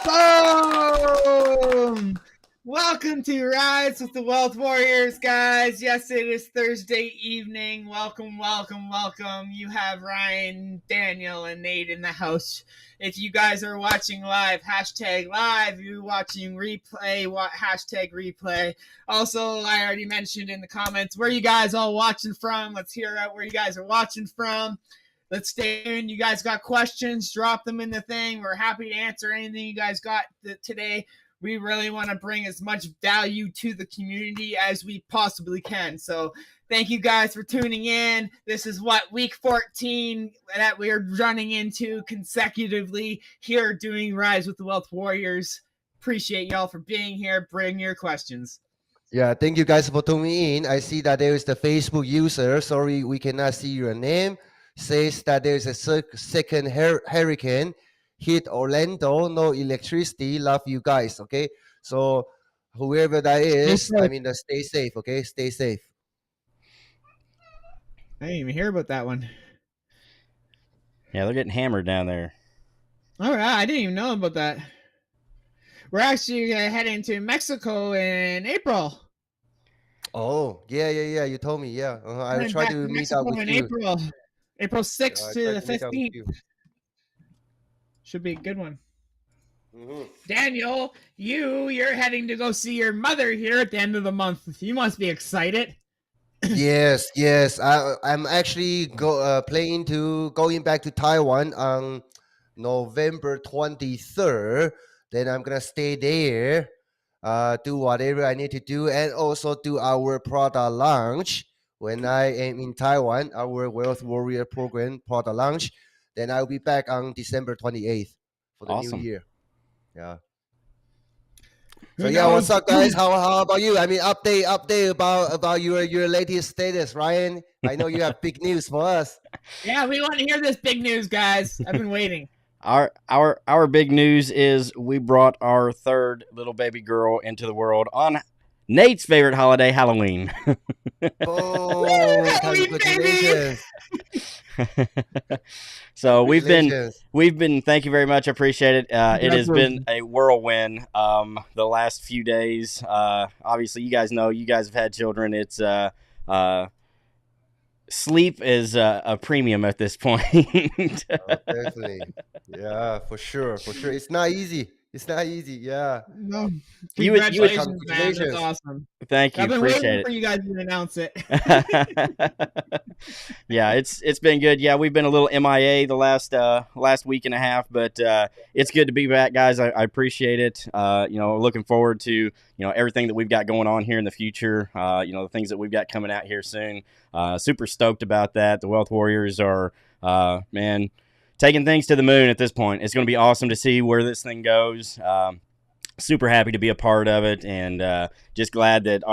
Boom! Welcome to Rise with the Wealth Warriors, guys. Yes, it is Thursday evening. Welcome. You have Ryan, Daniel, and Nate in the house. If you guys are watching live, hashtag live. You're watching replay, hashtag replay. Also, I already mentioned in the comments where you guys all watching from. Let's hear out where you guys are watching from. Let's stay tuned. You guys got questions, drop them in the thing. We're happy to answer anything you guys got today. We really want to bring as much value to the community as we possibly can. So thank you guys for tuning in. This is week 14 that we're running into consecutively here doing Rise with the Wealth Warriors. Appreciate y'all for being here. Bring your questions. Yeah, thank you guys for tuning in. I see that there is the Facebook user. Sorry, we cannot see your name. Says that there's a second hurricane hit Orlando, no electricity. Love you guys. Okay, so whoever that is, I mean, stay safe. Okay, stay safe. I didn't even hear about that one. Yeah, they're getting hammered down there. All right, I didn't even know about that. We're actually heading to Mexico in April. Oh, yeah. You told me, yeah. I try to meet up with you. April 6th to the 15th. Should be a good one. Mm-hmm. Daniel, you're heading to go see your mother here at the end of the month. You must be excited. Yes. I'm actually going back to Taiwan on November 23rd. Then I'm gonna stay there, do whatever I need to do, and also do our product launch. When I am in Taiwan, our Wealth Warrior program product launch, then I'll be back on December 28th for the new year. Yeah. So yeah, what's up, guys? How about you? I mean, update about your latest status, Ryan. I know you have big news for us. Yeah, we want to hear this big news, guys. I've been waiting. Our big news is we brought our third little baby girl into the world on Nate's favorite holiday, Halloween. Oh, congratulations. So we've been thank you very much. I appreciate it. It has been a whirlwind the last few days. Obviously you guys know, you guys have had children. It's sleep is a premium at this point. Definitely. Yeah, for sure. It's not easy. Yeah. No. Congratulations, man. That's awesome. Thank you. I've been Appreciate waiting it. for you guys to announce it. Yeah, it's been good. Yeah, we've been a little MIA the last week and a half, but it's good to be back, guys. I appreciate it. Looking forward to everything that we've got going on here in the future. The things that we've got coming out here soon. Super stoked about that. The Wealth Warriors are taking things to the moon at this point. It's going to be awesome to see where this thing goes. Super happy to be a part of it, and just glad that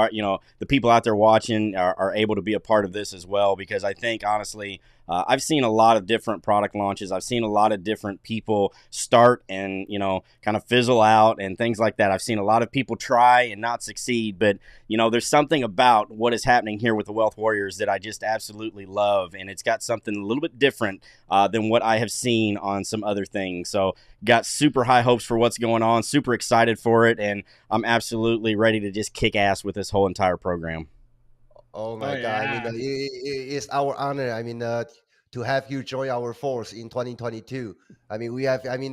the people out there watching are able to be a part of this as well, because I think honestly I've seen a lot of different product launches. I've seen a lot of different people start and kind of fizzle out and things like that. I've seen a lot of people try and not succeed, but there's something about what is happening here with the Wealth Warriors that I just absolutely love, and it's got something a little bit different than what I have seen on some other things. So got super high hopes for what's going on, super excited for it, and I'm absolutely ready to just kick ass with this whole entire program. Oh my God. I mean, it's our honor. I mean, to have you join our force in 2022. I mean, we have, I mean,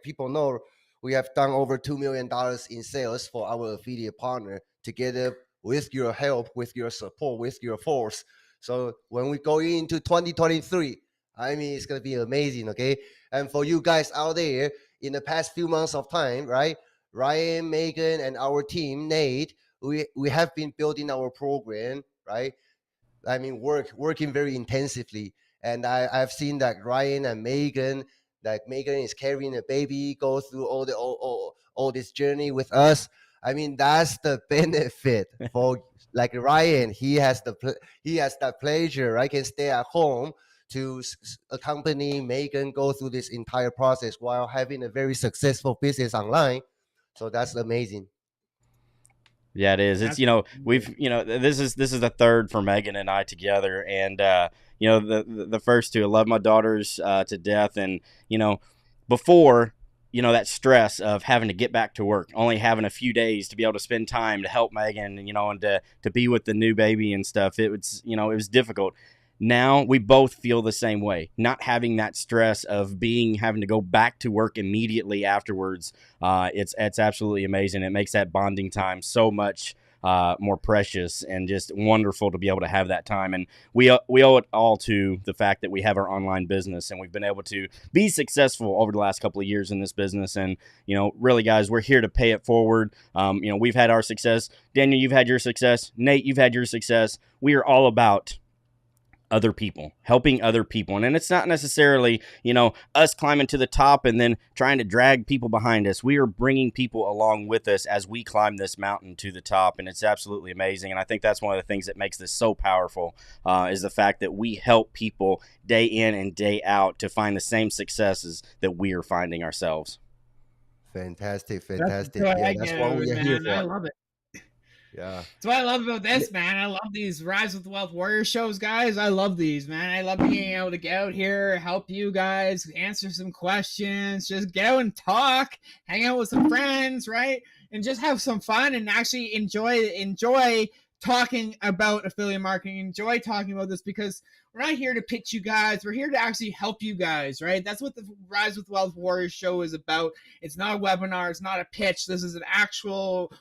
people know, we have done over $2 million in sales for our affiliate partner together with your help, with your support, with your force. So when we go into 2023, I mean, it's going to be amazing. Okay. And for you guys out there in the past few months of time, right? Ryan, Megan, and our team, Nate, we have been building our program, right? I mean, working very intensively. And I've seen that Ryan and Megan, that Megan is carrying a baby, go through all this journey with us. I mean, that's the benefit for like Ryan. He has that pleasure, right? Can stay at home to accompany Megan go through this entire process while having a very successful business online. So that's amazing. Yeah, it is. It's, this is the third for Megan and I together. And, the first two, I love my daughters to death. And, before that stress of having to get back to work, only having a few days to be able to spend time to help Megan, and to be with the new baby and stuff. It was difficult. Now we both feel the same way, not having that stress of having to go back to work immediately afterwards. It's absolutely amazing. It makes that bonding time so much more precious and just wonderful to be able to have that time. And we owe it all to the fact that we have our online business, and we've been able to be successful over the last couple of years in this business. And, really, guys, we're here to pay it forward. We've had our success. Daniel, you've had your success. Nate, you've had your success. We are all about other people, helping other people. And it's not necessarily, us climbing to the top and then trying to drag people behind us. We are bringing people along with us as we climb this mountain to the top. And it's absolutely amazing. And I think that's one of the things that makes this so powerful, is the fact that we help people day in and day out to find the same successes that we are finding ourselves. Fantastic. That's What we are here for. I love it. Yeah. That's what I love about this, man. I love these Rise with the Wealth Warrior shows, guys. I love these, man. I love being able to get out here, help you guys, answer some questions, just get out and talk, hang out with some friends, right? And just have some fun and actually enjoy talking about affiliate marketing, enjoy talking about this, because we're not here to pitch you guys. We're here to actually help you guys, right? That's what the Rise with Wealth Warrior show is about. It's not a webinar. It's not a pitch. This is an actual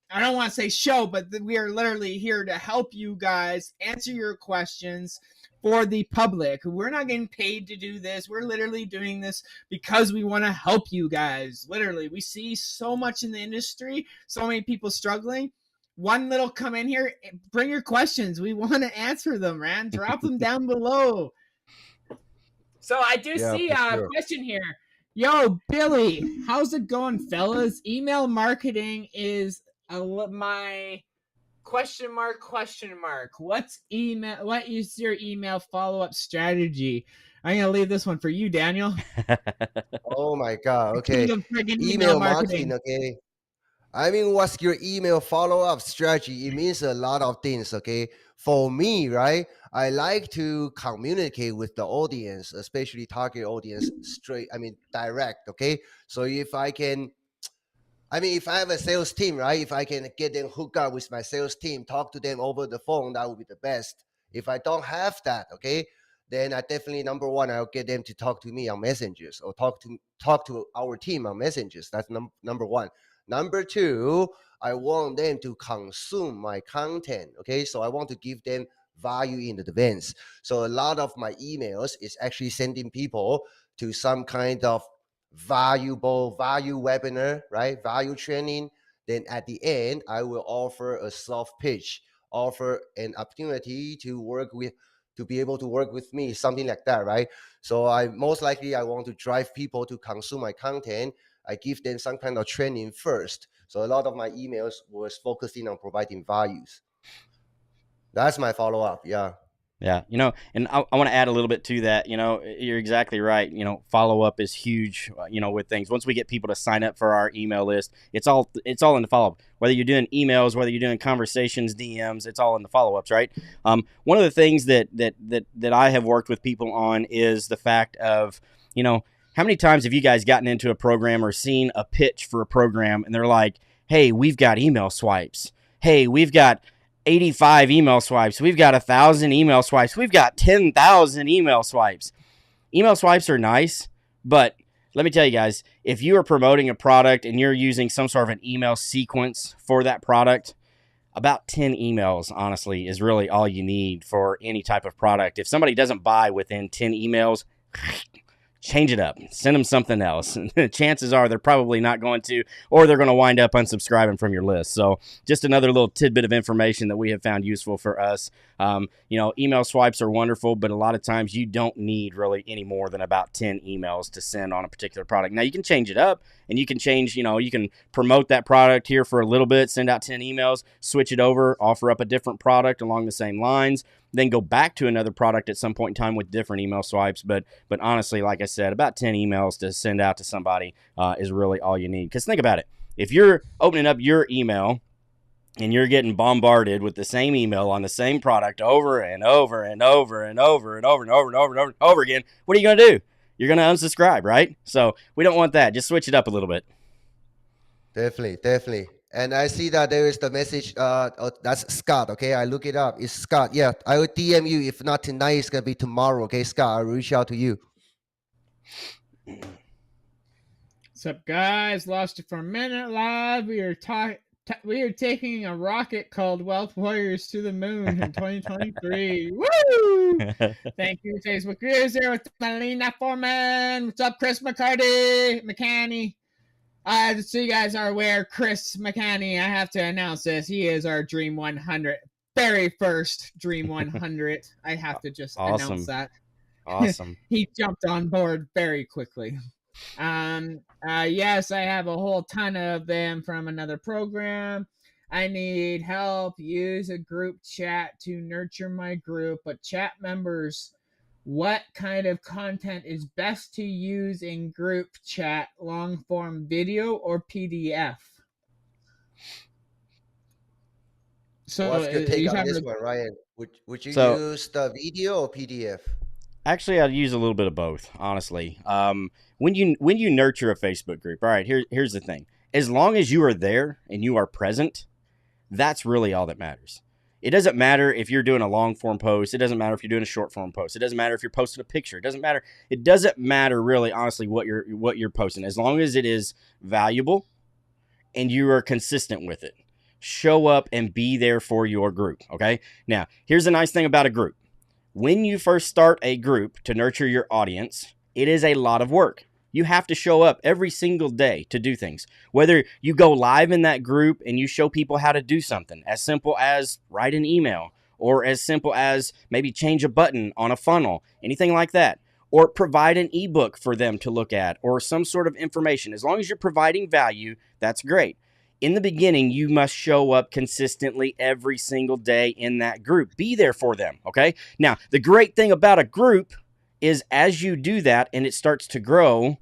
I don't want to say show, but we are literally here to help you guys answer your questions for the public. We're not getting paid to do this. We're literally doing this because we want to help you guys. Literally, we see so much in the industry, so many people struggling. One little come in here, bring your questions. We want to answer them, man. Drop them down below. So I do see a question here. Yo, Billy, how's it going, fellas? Email marketing is my question mark. What is your email follow-up strategy? I'm gonna leave this one for you, Daniel. Oh my God. Okay. Email marketing. Okay. I mean, what's your email follow-up strategy? It means a lot of things. Okay. For me, right, I like to communicate with the audience, especially target audience, direct. Okay. So if I have a sales team, right? If I can get them hooked up with my sales team, talk to them over the phone, that would be the best. If I don't have that, okay, then I definitely, number one, I'll get them to talk to me on messengers, or talk to our team on messengers. That's number one. Number two, I want them to consume my content, okay? So I want to give them value in advance. So a lot of my emails is actually sending people to some kind of value webinar, right? Value training. Then at the end, I will offer a soft pitch, offer an opportunity to be able to work with me, something like that, right? So I want to drive people to consume my content. I give them some kind of training first. So a lot of my emails was focusing on providing values. That's my follow-up. Yeah. Yeah, and I want to add a little bit to that. You're exactly right. Follow-up is huge, with things. Once we get people to sign up for our email list, it's all in the follow-up. Whether you're doing emails, whether you're doing conversations, DMs, it's all in the follow-ups, right? One of the things that I have worked with people on is the fact of, how many times have you guys gotten into a program or seen a pitch for a program and they're like, hey, we've got email swipes. Hey, we've got 85 email swipes. We've got 1,000 email swipes. We've got 10,000 email swipes. Email swipes are nice, but let me tell you guys, if you are promoting a product and you're using some sort of an email sequence for that product, about 10 emails, honestly, is really all you need for any type of product. If somebody doesn't buy within 10 emails, change it up, send them something else. Chances are they're probably not going to, or they're going to wind up unsubscribing from your list. So just another little tidbit of information that we have found useful for us. Email swipes are wonderful, but a lot of times you don't need really any more than about 10 emails to send on a particular product. Now you can change it up and you can change, you can promote that product here for a little bit, send out 10 emails, switch it over, offer up a different product along the same lines, then go back to another product at some point in time with different email swipes. But honestly, like I said, about 10 emails to send out to somebody is really all you need. Because think about it. If you're opening up your email and you're getting bombarded with the same email on the same product over and over and over and over and over and over and over and over and over again, what are you going to do? you're going to unsubscribe, right? So we don't want that. Just switch it up a little bit. Definitely. And I see that there is the message. That's Scott. Okay, I look it up. It's Scott. Yeah, I will DM you. If not tonight, it's gonna be tomorrow. Okay, Scott, I'll reach out to you. What's up, guys? Lost you for a minute live. We are taking a rocket called Wealth Warriors to the moon in 2023. Woo! Thank you, Facebook viewers. Here with Melina Foreman. What's up, Chris McCanny? So you guys are aware, Chris McCanny, I have to announce this. He is our Dream 100, very first Dream 100. I have to just announce that. Awesome. He jumped on board very quickly. Yes, I have a whole ton of them from another program. I need help. Use a group chat to nurture my group, but chat members, what kind of content is best to use in group chat? Long form video or PDF? So what's your take on this one, Ryan? Would you use the video or PDF? Actually, I'd use a little bit of both, honestly. When you nurture a Facebook group, all right, here's the thing. As long as you are there and you are present, that's really all that matters. It doesn't matter if you're doing a long form post. It doesn't matter if you're doing a short form post. It doesn't matter if you're posting a picture. It doesn't matter. It doesn't matter really, honestly, what you're posting. As long as it is valuable and you are consistent with it, show up and be there for your group. Okay. Now, here's the nice thing about a group. When you first start a group to nurture your audience, it is a lot of work. You have to show up every single day to do things. Whether you go live in that group and you show people how to do something as simple as write an email, or as simple as maybe change a button on a funnel, anything like that, or provide an ebook for them to look at, or some sort of information. As long as you're providing value, that's great. In the beginning, you must show up consistently every single day in that group. Be there for them, okay? Now, the great thing about a group is as you do that and it starts to grow,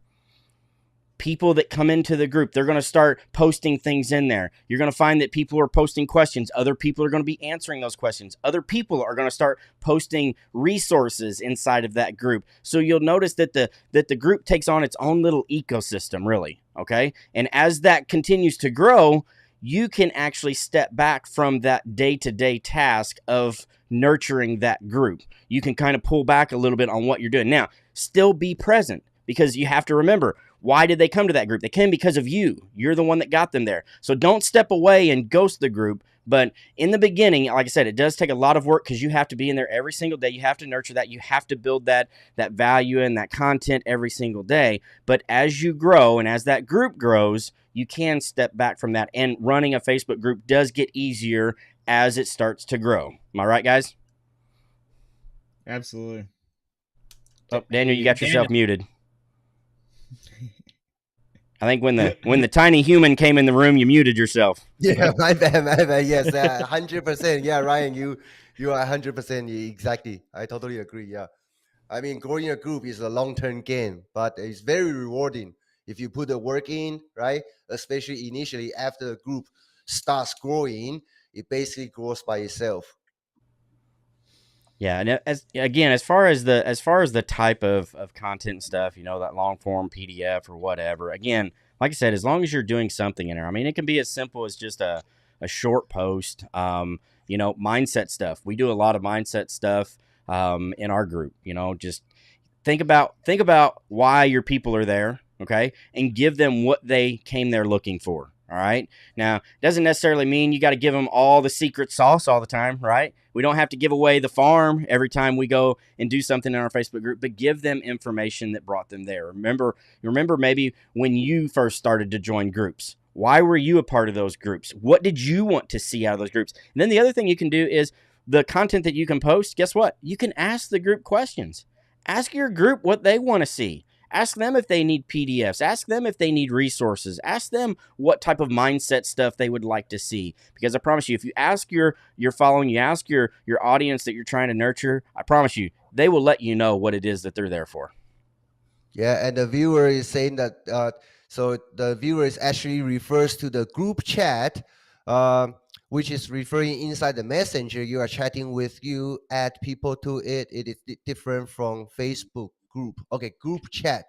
people that come into the group, they're going to start posting things in there. You're going to find that people are posting questions. Other people are going to be answering those questions. Other people are going to start posting resources inside of that group. So you'll notice that the group takes on its own little ecosystem, really, okay? And as that continues to grow, you can actually step back from that day-to-day task of nurturing that group. You can kind of pull back a little bit on what you're doing. Now, still be present, because you have to remember, why did they come to that group? They came because of you. You're the one that got them there. So don't step away and ghost the group. But in the beginning, like I said, it does take a lot of work because you have to be in there every single day. You have to nurture that. You have to build that value and that content every single day. But as you grow and as that group grows, you can step back from that. And running a Facebook group does get easier as it starts to grow. Am I right, guys? Absolutely. Oh, Daniel, you got yourself muted. I think when the tiny human came in the room, you muted yourself. Yeah, my bad. Yes, 100%. Yeah, Ryan, you are 100% exactly. I totally agree. Yeah, I mean, growing a group is a long-term game, but it's very rewarding if you put the work in, right? Especially initially, after the group starts growing, it basically grows by itself. Yeah, and as far as the type of content and stuff, that long form PDF or whatever. Again, like I said, as long as you're doing something in there, I mean, it can be as simple as just a short post. Mindset stuff. We do a lot of mindset stuff in our group. Just think about why your people are there, okay, and give them what they came there looking for. All right. Now, it doesn't necessarily mean you got to give them all the secret sauce all the time, right? We don't have to give away the farm every time we go and do something in our Facebook group, but give them information that brought them there. Remember maybe when you first started to join groups. Why were you a part of those groups? What did you want to see out of those groups? And then the other thing you can do is the content that you can post. Guess what? You can ask the group questions. Ask your group what they want to see. Ask them if they need PDFs. Ask them if they need resources. Ask them what type of mindset stuff they would like to see. Because I promise you, if you ask your following, you ask your audience that you're trying to nurture, I promise you, they will let you know what it is that they're there for. Yeah, and the viewer is saying that, so the viewer is actually refers to the group chat, which is referring inside the messenger. You are chatting with, you add people to it. It is different from Facebook group. Okay, group chat.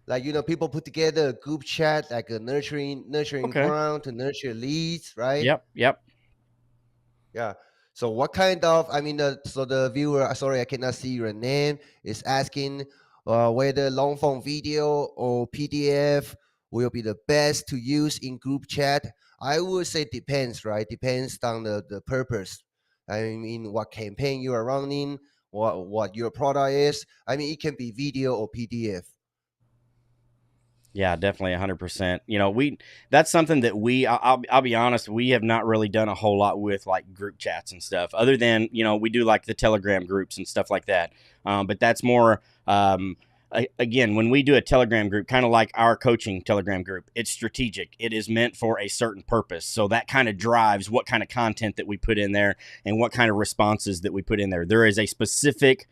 Like people put together a group chat, like a nurturing Okay. ground to nurture leads, right? Yep. Yeah. So what kind of? So the viewer, sorry, I cannot see your name, is asking whether long form video or PDF will be the best to use in group chat. I would say depends, right? Depends on the purpose. I mean, what campaign you are running, what your product is. I mean, it can be video or PDF. Yeah, definitely 100%. That's something that I'll be honest, we have not really done a whole lot with like group chats and stuff other than, we do like the Telegram groups and stuff like that. But that's more, again, when we do a Telegram group, kind of like our coaching Telegram group, it's strategic. It is meant for a certain purpose. So that kind of drives what kind of content that we put in there and what kind of responses that we put in there. There is a specific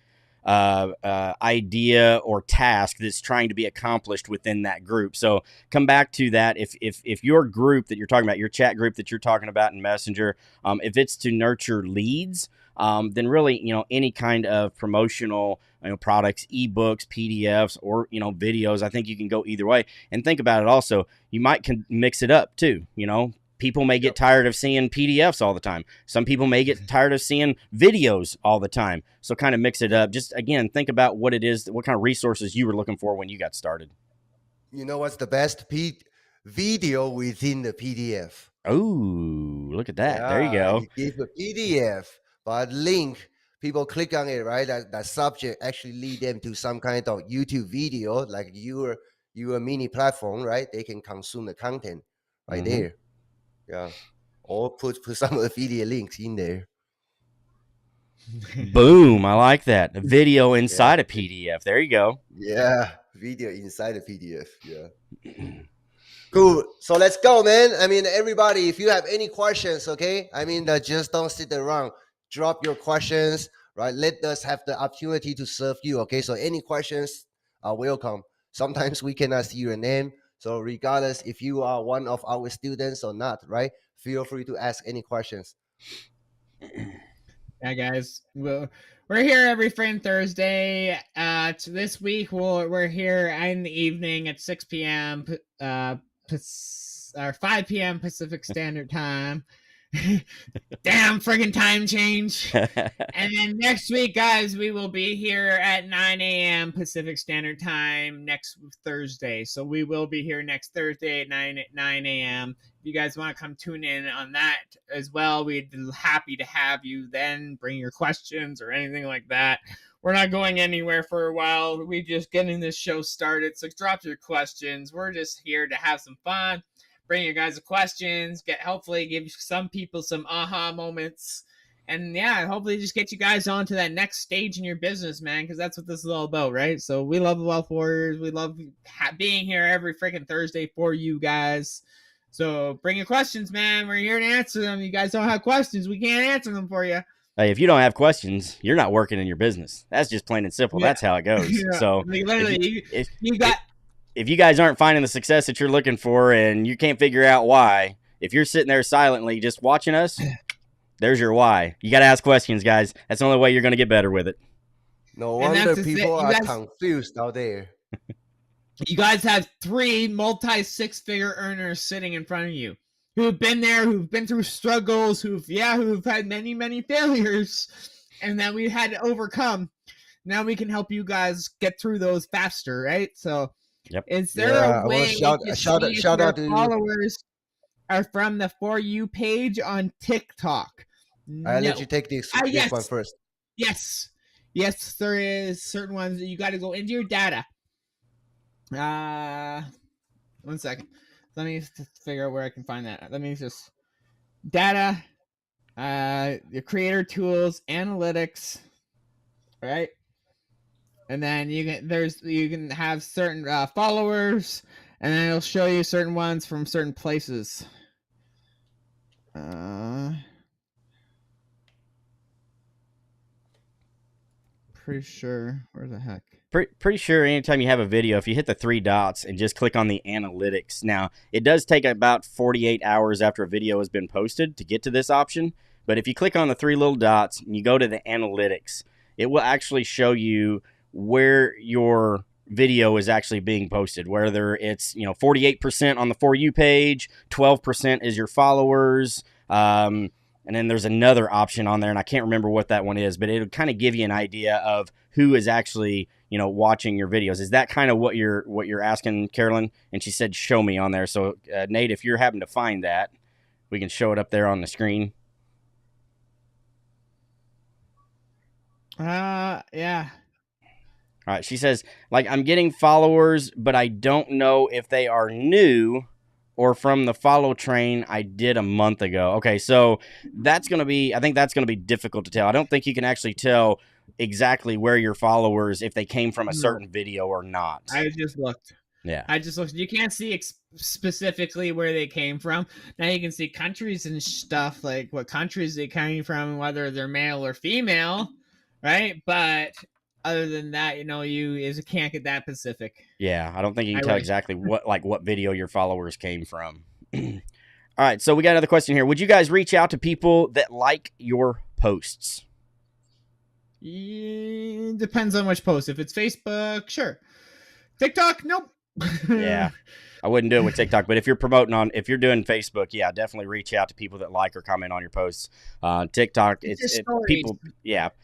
idea or task that's trying to be accomplished within that group. So come back to that. If your group that you're talking about, your chat group that you're talking about in Messenger, if it's to nurture leads, then really, any kind of promotional, products, ebooks, PDFs, or, videos, I think you can go either way. And think about it also, you might mix it up too, People may get tired of seeing PDFs all the time. Some people may get tired of seeing videos all the time. So kind of mix it up. Just, again, think about what it is, what kind of resources you were looking for when you got started. You know what's the best? Video within the PDF. Oh, look at that. Yeah, there you go. You give a PDF, but link, people click on it, right? That subject actually lead them to some kind of YouTube video, like your mini platform, right? They can consume the content right there. Yeah, or put some of the video links in there. Boom! I like that. A video inside a PDF. There you go. Yeah, video inside a PDF. Yeah. Cool. So let's go, man. I mean, everybody, if you have any questions, okay? I mean, just don't sit around. Drop your questions, right? Let us have the opportunity to serve you, okay? So any questions are welcome. Sometimes we cannot see your name. So regardless if you are one of our students or not, right? Feel free to ask any questions. Yeah, guys. We're here every friend Thursday. This week we're here in the evening at 6 p.m. Or 5 p.m. Pacific Standard Time. Damn friggin' time change. And then next week, guys, we will be here at 9 a.m. Pacific Standard Time next Thursday. So we will be here next Thursday at 9 a.m. If you guys want to come tune in on that as well, we'd be happy to have you then. Bring your questions or anything like that. We're not going anywhere for a while. We're just getting this show started. So drop your questions. We're just here to have some fun. Bring you guys the questions, hopefully give some people some aha moments. And yeah, hopefully just get you guys on to that next stage in your business, man, because that's what this is all about, right? So we love the Wealth Warriors. We love being here every freaking Thursday for you guys. So bring your questions, man. We're here to answer them. You guys don't have questions, we can't answer them for you. Hey, if you don't have questions, you're not working in your business. That's just plain and simple. Yeah. That's how it goes. Yeah. So literally, if you guys aren't finding the success that you're looking for and you can't figure out why, if you're sitting there silently just watching us, there's your why. You got to ask questions, guys. That's the only way you're going to get better with it. No wonder people are confused out there. You guys have 3 multi-6-figure earners sitting in front of you who've been there, who've been through struggles, who've had many, many failures, and that we had to overcome. Now we can help you guys get through those faster, right? So is there a way shout out to followers are from the For You page on TikTok? I'll let you take this one first. Yes, there is certain ones that you got to go into your data. 1 second. Let me figure out where I can find that. Let me just data, your creator tools, analytics, right? And then you can have certain followers, and then it'll show you certain ones from certain places. Pretty sure. Where the heck? Pretty sure anytime you have a video, if you hit the 3 dots and just click on the analytics. Now, it does take about 48 hours after a video has been posted to get to this option. But if you click on the 3 little dots and you go to the analytics, it will actually show you where your video is actually being posted, whether it's 48% on the For You page, 12% is your followers, and then there's another option on there, and I can't remember what that one is, but it'll kind of give you an idea of who is actually watching your videos. Is that kind of what you're asking, Carolyn? And she said show me on there. So Nate, if you're having to find that, we can show it up there on the screen. Yeah. All right, she says, like, I'm getting followers, but I don't know if they are new or from the follow train I did a month ago. Okay, so I think that's going to be difficult to tell. I don't think you can actually tell exactly where your followers, if they came from a certain video or not. I just looked. Yeah. You can't see specifically where they came from. Now you can see countries and stuff, like what countries they came from, whether they're male or female, right? But other than that, you can't get that specific. Yeah, I don't think you can tell exactly what video your followers came from. All right, so we got another question here. Would you guys reach out to people that like your posts? Depends on which post. If it's Facebook, sure. TikTok, nope. Yeah, I wouldn't do it with TikTok, but if you're doing Facebook, yeah, definitely reach out to people that like or comment on your posts. TikTok,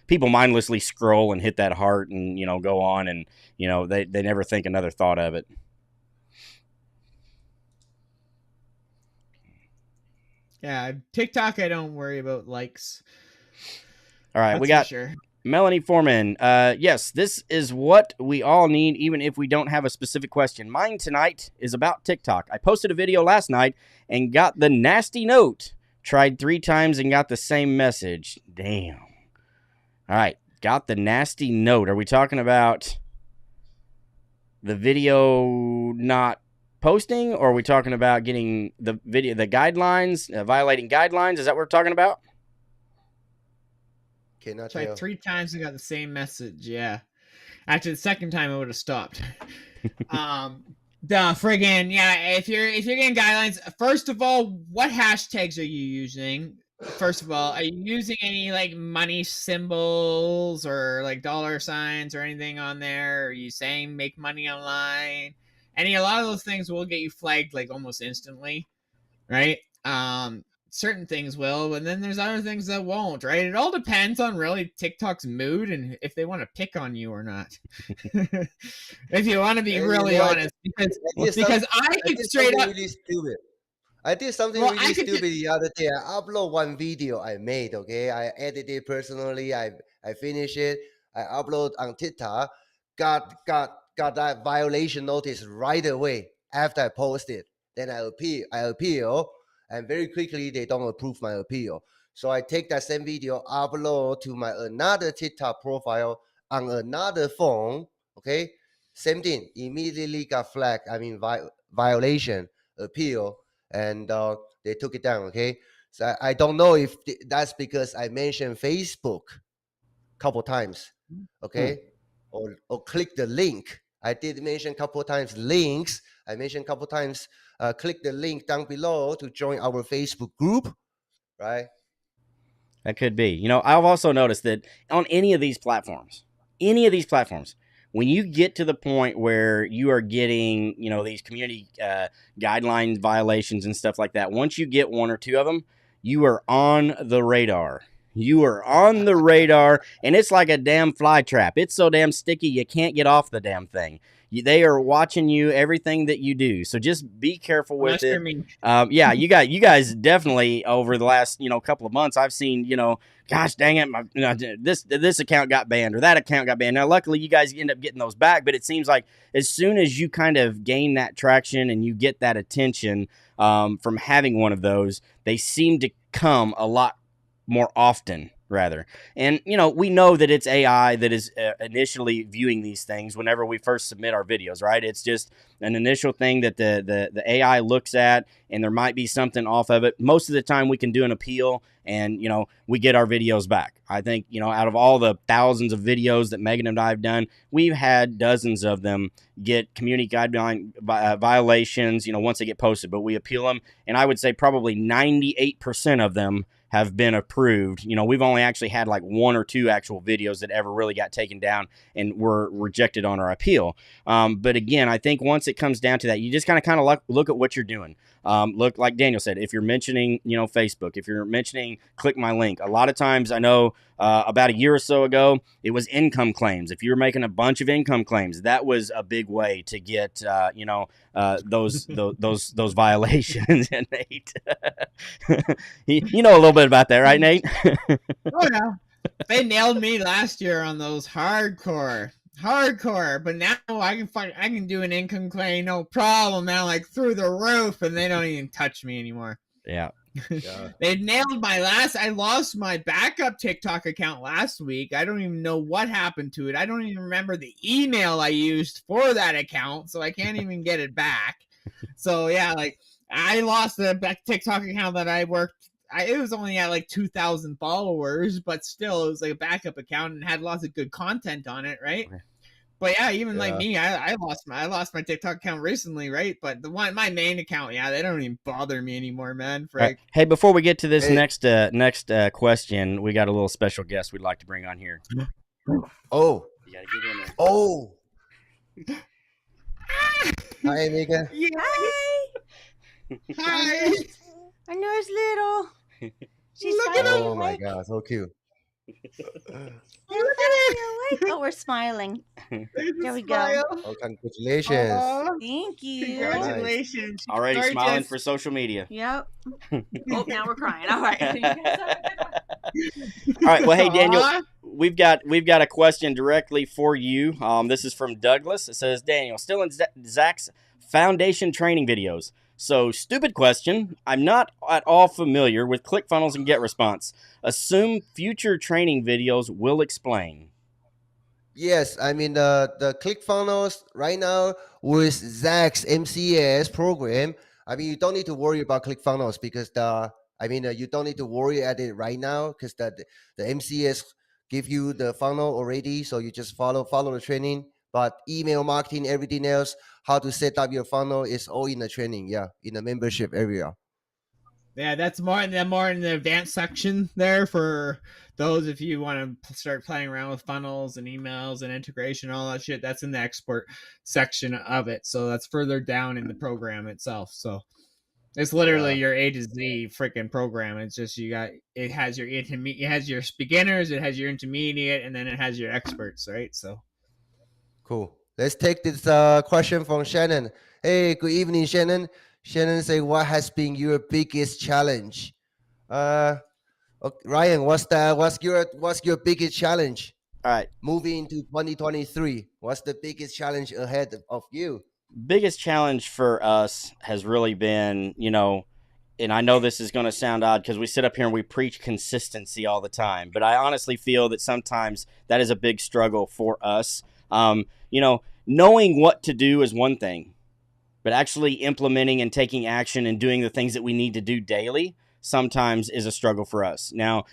people mindlessly scroll and hit that heart and go on, and they never think another thought of it. Yeah, TikTok, I don't worry about likes. All right, we got Melanie Foreman. Yes, this is what we all need, even if we don't have a specific question. Mine tonight is about TikTok. I posted a video last night and got the nasty note. Tried 3 times and got the same message. Damn. All right, got the nasty note. Are we talking about the video not posting, or are we talking about getting the guidelines, violating guidelines? Is that what we're talking about? Tried 3 times and got the same message. Yeah. After the second time, I would have stopped. If you're getting guidelines, first of all, what hashtags are you using? First of all, are you using any like money symbols or like dollar signs or anything on there? Are you saying make money online? A lot of those things will get you flagged like almost instantly, right? Certain things will, but then there's other things that won't, right? It all depends on really TikTok's mood and if they want to pick on you or not. If you want to be really honest, because I could straight up really stupid. I did something really stupid the other day. I upload one video I made. Okay, I edited it personally. I finished it. I upload on TikTok. Got that violation notice right away after I posted. Then I appeal. And very quickly, they don't approve my appeal. So I take that same video, upload to my another TikTok profile on another phone. Okay, same thing. Immediately got flagged. Violation, appeal, and they took it down. Okay, so I don't know if that's because I mentioned Facebook a couple times. Okay, or click the link. I did mention a couple times links. I mentioned a couple times. Click the link down below to join our Facebook group, right? That could be. I've also noticed that on any of these platforms, when you get to the point where you are getting, these community guideline violations and stuff like that, once you get 1 or 2 of them, you are on the radar. You are on the radar, and it's like a damn fly trap. It's so damn sticky, you can't get off the damn thing. They are watching you, everything that you do. So just be careful with it. Yeah, you guys definitely over the last couple of months, I've seen gosh dang it, this account got banned or that account got banned. Now, luckily, you guys end up getting those back, but it seems like as soon as you kind of gain that traction and you get that attention from having one of those, they seem to come a lot more often. Rather. And, we know that it's AI that is initially viewing these things whenever we first submit our videos, right? It's just an initial thing that the AI looks at, and there might be something off of it. Most of the time we can do an appeal and, we get our videos back. I think, out of all the thousands of videos that Megan and I have done, we've had dozens of them get community guideline violations, once they get posted, but we appeal them. And I would say probably 98% of them have been approved. You know, we've only actually had like 1 or 2 actual videos that ever really got taken down and were rejected on our appeal. But again, I think once it comes down to that, you just kind of look at what you're doing. Look, like Daniel said, if you're mentioning, you know, Facebook, if you're mentioning click my link, a lot of times I know about a year or so ago, it was income claims. If you were making a bunch of income claims, that was a big way to get, you know, those violations. And Nate, you know a little bit about that, right, Nate? Oh yeah, they nailed me last year on those hardcore. But now I can do an income claim, no problem. Now, like through the roof, and they don't even touch me anymore. Yeah. They nailed I lost my backup TikTok account last week. I don't even know what happened to it. I don't even remember the email I used for that account, so I can't even get it back. So yeah, like I lost the TikTok account that I worked. It was only at like 2,000 followers, but still, it was like a backup account and had lots of good content on it, right? Okay. But yeah, even like me, I lost my TikTok account recently, right? But my main account, yeah, they don't even bother me anymore, man. Right. Hey, before we get to this next question, we got a little special guest we'd like to bring on here. Oh, you gotta get in there. Oh, hi, Mika. Yeah. Hi. I know it's little. She's oh my God, so cute. Oh, we're smiling. There we go. Oh, congratulations. Thank you. Congratulations. Nice. Already smiling for social media. Yep. Oh, now we're crying. All right. All right. Well, hey, Daniel, we've got a question directly for you. This is from Douglas. It says, Daniel, still in Zach's foundation training videos. So, stupid question. I'm not at all familiar with ClickFunnels and GetResponse. Assume future training videos will explain. Yes, I mean the ClickFunnels right now with Zach's MCS program. I mean, you don't need to worry about ClickFunnels because you don't need to worry at it right now because the MCS give you the funnel already, so you just follow the training. But email marketing, everything else, how to set up your funnel is all in the training, in the membership area. Yeah, that's more in the advanced section there for those if you want to start playing around with funnels and emails and integration and all that shit. That's in the expert section of it. So that's further down in the program itself. So it's literally your A to Z freaking program. It's just it has your beginners, it has your intermediate, and then it has your experts, right? So cool. Let's take this question from Shannon. Hey, good evening, Shannon. Shannon say, what has been your biggest challenge? Ryan, what's your biggest challenge? All right. Moving into 2023, what's the biggest challenge ahead of you? Biggest challenge for us has really been, and I know this is going to sound odd because we sit up here and we preach consistency all the time, but I honestly feel that sometimes that is a big struggle for us. Knowing what to do is one thing, but actually implementing and taking action and doing the things that we need to do daily sometimes is a struggle for us. Now,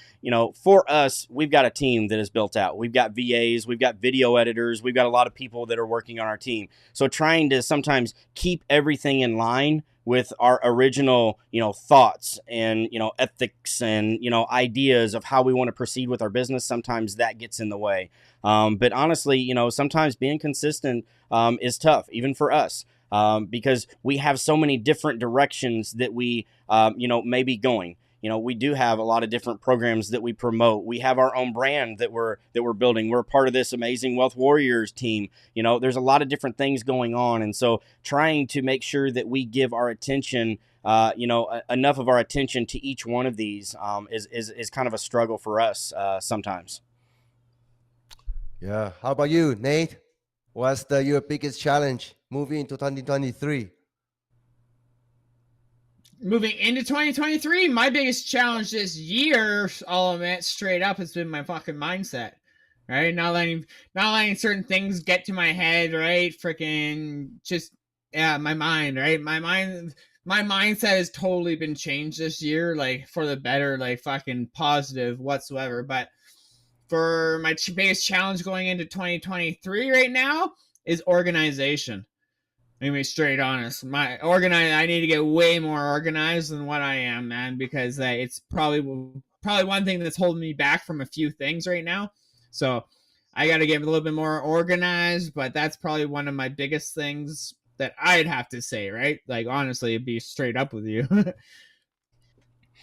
for us, we've got a team that is built out. We've got VAs, we've got video editors, we've got a lot of people that are working on our team. So trying to sometimes keep everything in line with our original, thoughts and, ethics and, ideas of how we want to proceed with our business, sometimes that gets in the way. But honestly, sometimes being consistent is tough, even for us. Because we have so many different directions that we, may be going. We do have a lot of different programs that we promote. We have our own brand that we're building. We're a part of this amazing Wealth Warriors team. There's a lot of different things going on. And so trying to make sure that we give our attention, enough of our attention to each one of these is kind of a struggle for us sometimes. Yeah. How about you, Nate? What's your biggest challenge moving into 2023? Moving into 2023, my biggest challenge this year, I'll admit straight up, has been my fucking mindset. Right? Not letting certain things get to my head, right? Freaking just my mind, right? My mindset has totally been changed this year, like for the better, like fucking positive whatsoever. But for my biggest challenge going into 2023 right now is organization. I'm gonna be straight honest. I need to get way more organized than what I am, man, because it's probably probably one thing that's holding me back from a few things right now. So I got to get a little bit more organized, but that's probably one of my biggest things that I'd have to say, right? Like, honestly, be straight up with you.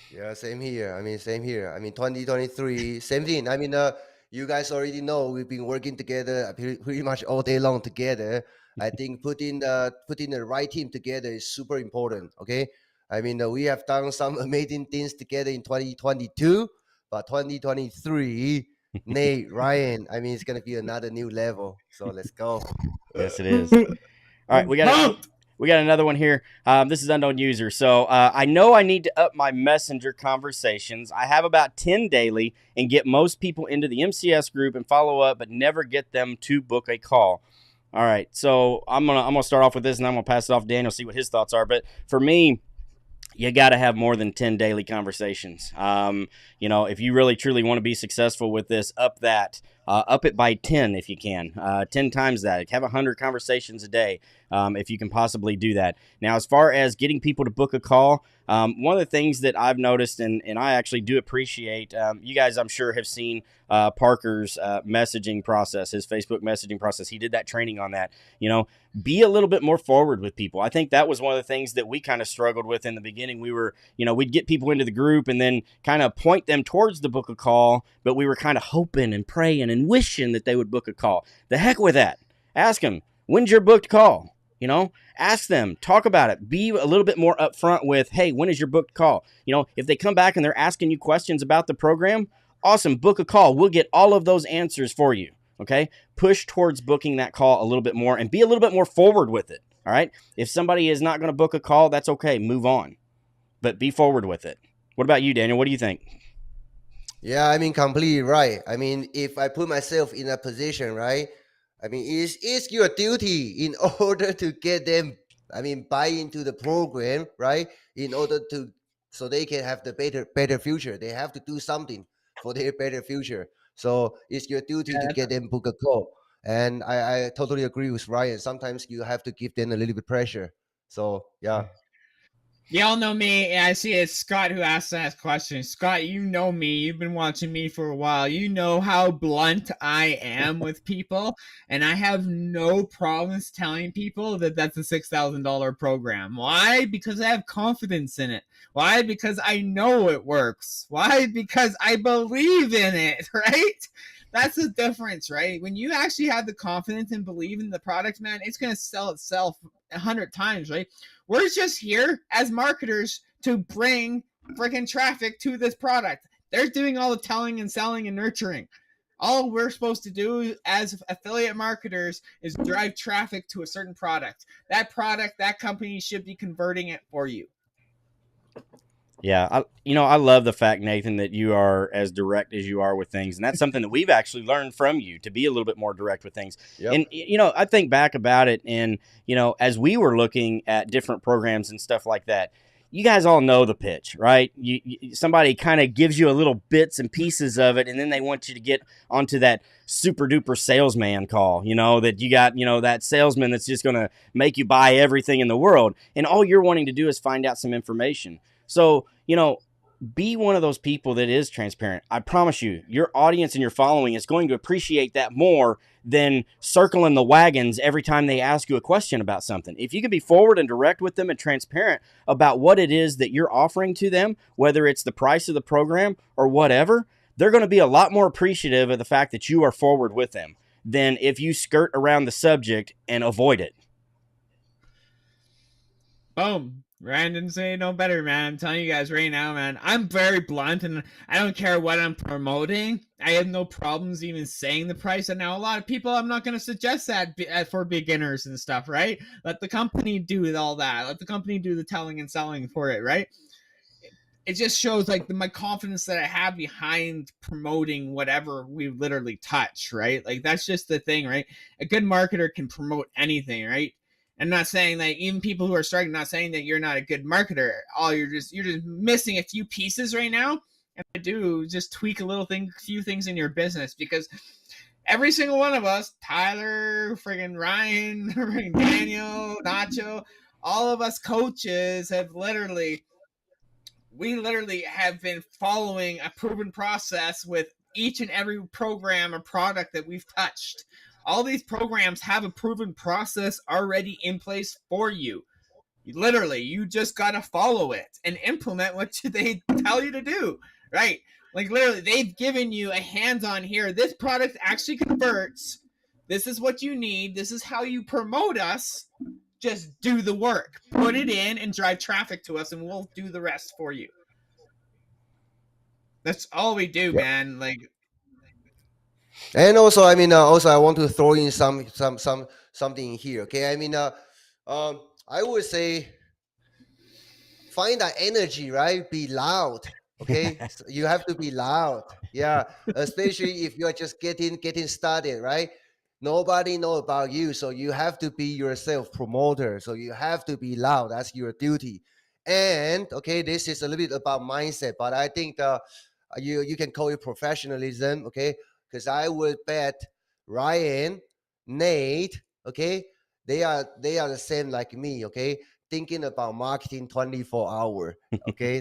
Yeah, same here. I mean, same here. I mean, 2023, same thing. I mean, you guys already know we've been working together pretty much all day long together. I think putting the right team together is super important. Okay, I mean, we have done some amazing things together in 2022, but 2023, Nate, Ryan, I mean, it's gonna be another new level. So let's go. Yes, it is. All right, we got another one here. This is unknown user. So I know I need to up my messenger conversations. I have about 10 daily and get most people into the MCS group and follow up, but never get them to book a call. All right, so I'm gonna start off with this, and I'm gonna pass it off to Daniel, see what his thoughts are. But for me, you got to have more than 10 daily conversations. If you really truly want to be successful with this, up it by 10 if you can. 10 times that. Have 100 conversations a day if you can possibly do that. Now, as far as getting people to book a call, one of the things that I've noticed, and I actually do appreciate, you guys, I'm sure, have seen Parker's messaging process, his Facebook messaging process. He did that training on that. Be a little bit more forward with people. I think that was one of the things that we kind of struggled with in the beginning. We were, we'd get people into the group and then kind of point them towards the book a call, but we were kind of hoping and praying and wishing that they would book a call. The heck with that. Ask them, when's your booked call? Ask them, talk about it. Be a little bit more upfront with, hey, when is your booked call? If they come back and they're asking you questions about the program, awesome, book a call. We'll get all of those answers for you. Okay, push towards booking that call a little bit more and be a little bit more forward with it. All right. If somebody is not going to book a call, that's okay. Move on, but be forward with it. What about you, Daniel? What do you think? Yeah, I mean, completely right. I mean, if I put myself in a position, right? I mean, it's your duty in order to get them, buy into the program, right? In order so they can have the better future. They have to do something for their better future. So it's your duty to get them book a call. And I totally agree with Ryan. Sometimes you have to give them a little bit pressure. So yeah. Y'all know me. I see it's Scott who asked that question. Scott, you know me. You've been watching me for a while. You know how blunt I am with people, and I have no problems telling people that that's a $6,000 program. Why? Because I have confidence in it. Why? Because I know it works. Why? Because I believe in it, right? That's the difference, right? When you actually have the confidence and believe in the product, man, it's going to sell itself 100 times, right? We're just here as marketers to bring freaking traffic to this product. They're doing all the telling and selling and nurturing. All we're supposed to do as affiliate marketers is drive traffic to a certain product. That product, that company should be converting it for you. Yeah, I love the fact, Nathan, that you are as direct as you are with things. And that's something that we've actually learned from you, to be a little bit more direct with things. Yep. And, I think back about it and, as we were looking at different programs and stuff like that, you guys all know the pitch, right? Somebody kind of gives you a little bits and pieces of it, and then they want you to get onto that super duper salesman call, that you got, that salesman that's just going to make you buy everything in the world. And all you're wanting to do is find out some information. So, be one of those people that is transparent. I promise you, your audience and your following is going to appreciate that more than circling the wagons every time they ask you a question about something. If you can be forward and direct with them and transparent about what it is that you're offering to them, whether it's the price of the program or whatever, they're going to be a lot more appreciative of the fact that you are forward with them than if you skirt around the subject and avoid it. Boom. Ryan didn't say no better, man. I'm telling you guys right now, man. I'm very blunt, and I don't care what I'm promoting. I have no problems even saying the price. And now a lot of people, I'm not going to suggest that for beginners and stuff, right? Let the company do all that. Let the company do the telling and selling for it, right? It just shows like my confidence that I have behind promoting whatever we literally touch, right? Like that's just the thing, right? A good marketer can promote anything, right? I'm not saying that even people who are starting, not saying that you're not a good marketer. You're just missing a few pieces right now. And I do just tweak a few things in your business, because every single one of us, Tyler, friggin' Ryan, friggin' Daniel, Nacho, all of us coaches have literally we literally have been following a proven process with each and every program or product that we've touched. All these programs have a proven process already in place for you. Literally, you just got to follow it and implement what they tell you to do, right? Like, literally, they've given you a hands-on here. This product actually converts. This is what you need. This is how you promote us. Just do the work. Put it in and drive traffic to us, and we'll do the rest for you. That's all we do, man. Like, and also, I mean, also I want to throw in something here. Okay, I mean, I would say find that energy, right? Be loud. Okay, so you have to be loud. Yeah, especially if you are just getting started, right? Nobody know about you, so you have to be yourself promoter. So you have to be loud. That's your duty. And okay, this is a little bit about mindset, but I think you can call it professionalism. Okay, because I would bet Ryan, Nate, okay, they are the same like me. Okay, thinking about marketing 24 hour. Okay,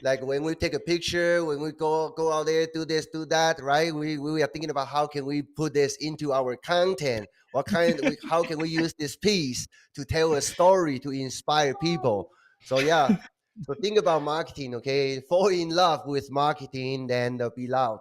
like when we take a picture, when we go out there, do this, do that, right? We are thinking about how can we put this into our content. How can we use this piece to tell a story to inspire people? So yeah, so think about marketing. Okay, fall in love with marketing and be loud.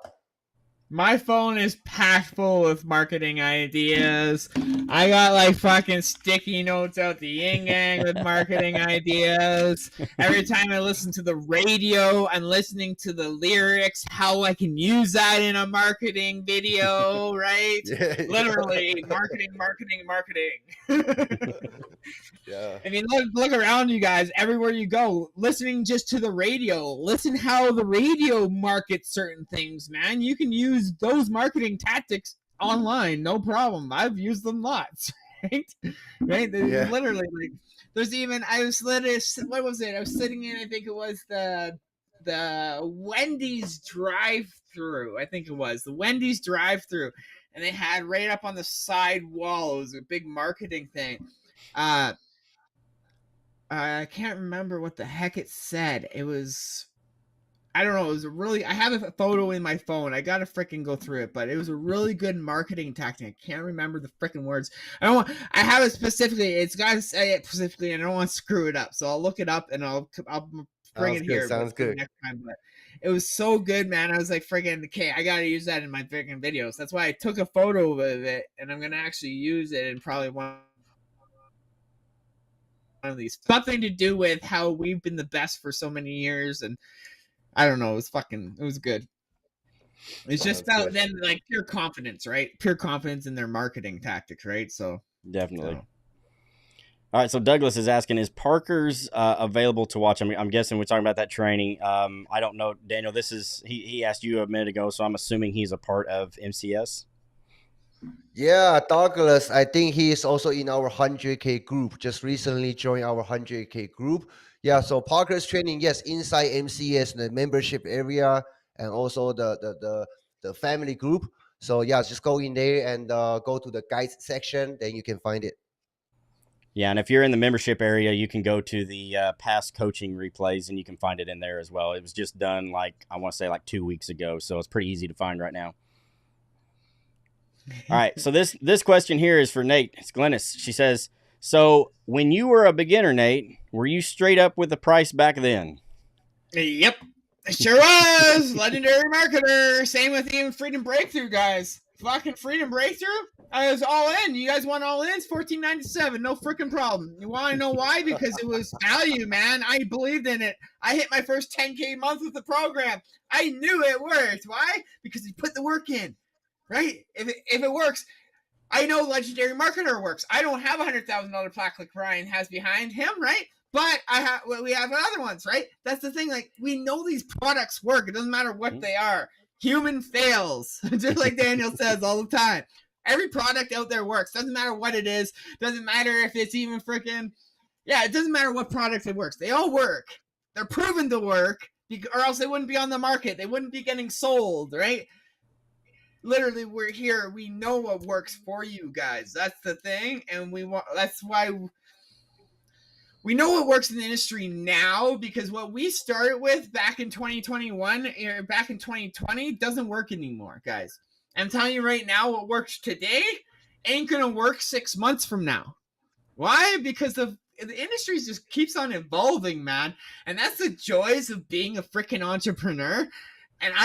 my phone is packed full with marketing ideas. I got like fucking sticky notes out the yin yang with marketing ideas. Every time I listen to the radio, I'm listening to the lyrics, how I can use that in a marketing video, right? Yeah, Literally, marketing. yeah. I mean, look around you guys. Everywhere you go, listening just to the radio. Listen how the radio markets certain things, man. You can use those marketing tactics online, no problem. I've used them lots, right? Right? Yeah. Literally, like, there's even what was it? I was sitting in, I think it was the Wendy's drive-through. I think it was the Wendy's drive-through, and they had right up on the side wall. It was a big marketing thing. I can't remember what the heck it said. It was, I don't know. It was I have a photo in my phone. I gotta freaking go through it, but it was a really good marketing tactic. I can't remember the freaking words. I have it specifically. It's gotta say it specifically, and I don't want to screw it up. So I'll look it up and I'll bring it here. Sounds good. Next time, but it was so good, man. I was like, freaking, okay, I gotta use that in my freaking videos. That's why I took a photo of it, and I'm gonna actually use it in probably one of these. Something to do with how we've been the best for so many years, and I don't know, it was good. It's just about them, like, pure confidence, right? Pure confidence in their marketing tactics, right? So definitely. All right, so Douglas is asking, is Parker's available to watch? I mean, I'm guessing we're talking about that training. I don't know, Daniel. He asked you a minute ago, so I'm assuming he's a part of MCS. Yeah, Douglas, I think he is also in our 100K group. Just recently joined our 100K group. Yeah, so Parker's training, yes, inside MCS, the membership area, and also the family group. So yeah, just go in there and go to the guides section, then you can find it. Yeah, and if you're in the membership area, you can go to the past coaching replays, and you can find it in there as well. It was just done, I want to say 2 weeks ago, so it's pretty easy to find right now. All right, so this question here is for Nate. It's Glennis. She says, so when you were a beginner, Nate, were you straight up with the price back then? Yep, I sure was. Legendary marketer. Same with even Freedom Breakthrough, guys. Fucking Freedom Breakthrough, I was all in. You guys want all in? It's $14.97, no freaking problem. You want to know why? Because it was value, man. I believed in it. I hit my first 10K month with the program. I knew it worked. Why? Because you put the work in. Right? If it works, I know Legendary Marketer works. I don't have a $100,000 plaque like Ryan has behind him, right? But we have other ones, right? That's the thing. Like, we know these products work. It doesn't matter what they are. Human fails, just like Daniel says all the time. Every product out there works. Doesn't matter what it is. Doesn't matter if it's even freaking. Yeah, it doesn't matter what product it works. They all work. They're proven to work, or else they wouldn't be on the market. They wouldn't be getting sold, right? Literally, we're here. We know what works for you guys. That's the thing, and that's why we know what works in the industry now, because what we started with back in 2021 or back in 2020 doesn't work anymore, guys. I'm telling you right now, what works today ain't gonna work 6 months from now. Why? Because the industry just keeps on evolving, man. And that's the joys of being a freaking entrepreneur. And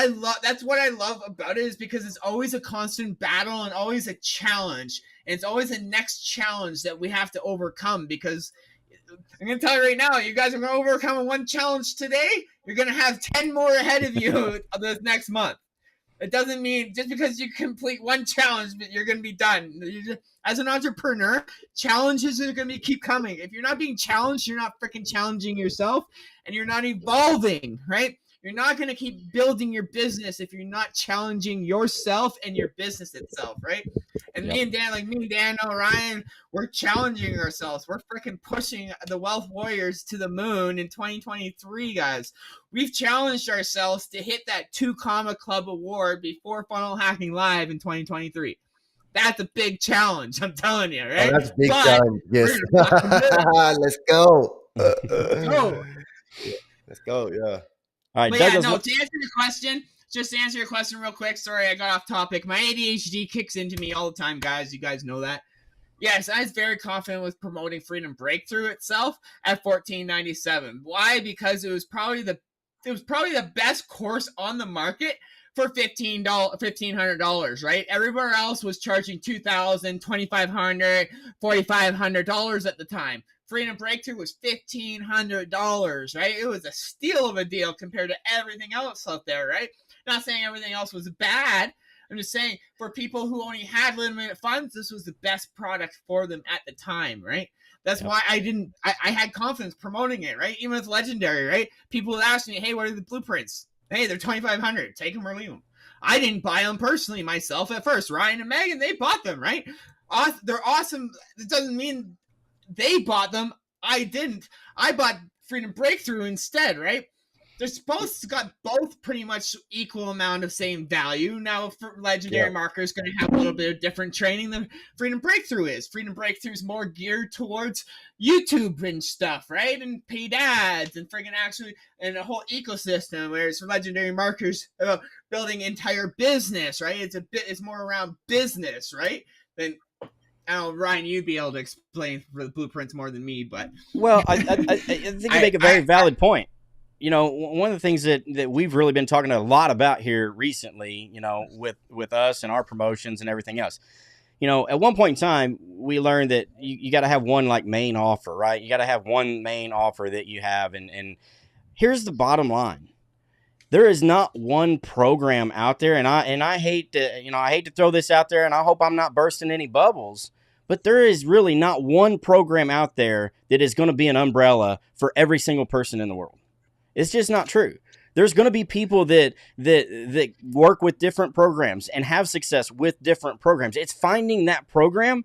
that's what I love about it, is because it's always a constant battle and always a challenge. And it's always a next challenge that we have to overcome, because I'm going to tell you right now, you guys are going to overcome one challenge today. You're going to have 10 more ahead of you this next month. It doesn't mean just because you complete one challenge, you're going to be done. As an entrepreneur, challenges are going to keep coming. If you're not being challenged, you're not freaking challenging yourself, and you're not evolving, right? You're not going to keep building your business if you're not challenging yourself and your business itself, right? And me and Dan, Ryan, we're challenging ourselves. We're freaking pushing the Wealth Warriors to the moon in 2023, guys. We've challenged ourselves to hit that 2 Comma Club award before Funnel Hacking Live in 2023. That's a big challenge, I'm telling you, right? Oh, that's a big challenge. Yes. Let's go. Let's go. Yeah. All right, but Douglas, to answer your question real quick. Sorry, I got off topic. My ADHD kicks into me all the time, guys. You guys know that. Yes, I was very confident with promoting Freedom Breakthrough itself at $14.97. Why? Because it was probably the best course on the market for $1,500, right? Everywhere else was charging $2,000, $2,500, $4,500 at the time. Freedom Breakthrough was $1,500, right? It was a steal of a deal compared to everything else out there, right? Not saying everything else was bad. I'm just saying, for people who only had limited funds, this was the best product for them at the time, right? That's why I had confidence promoting it, right? Even with Legendary, right? People would ask me, hey, what are the blueprints? Hey, they're $2,500. Take them or leave them. I didn't buy them personally myself at first. Ryan and Megan, they bought them, right? They're awesome. It doesn't mean they bought them. I didn't. I bought Freedom Breakthrough instead, right? They're got both pretty much equal amount of same value. Now, for Legendary Marker is going to have a little bit of different training than Freedom Breakthrough is. Freedom Breakthrough is more geared towards YouTube and stuff, right? And paid ads and friggin' and a whole ecosystem. Whereas for Legendary Markers, building entire business, right? It's more around business, right? Than I don't know, Ryan, you'd be able to explain for the blueprints more than me, but well, I think you make a very valid point. You know, one of the things that we've really been talking a lot about here recently, you know, with us and our promotions and everything else. You know, at one point in time, we learned that you got to have one like main offer, right? You got to have one main offer that you have. And here's the bottom line. There is not one program out there. And I hate to throw this out there, and I hope I'm not bursting any bubbles. But there is really not one program out there that is going to be an umbrella for every single person in the world. It's just not true. There's going to be people that work with different programs and have success with different programs. It's finding that program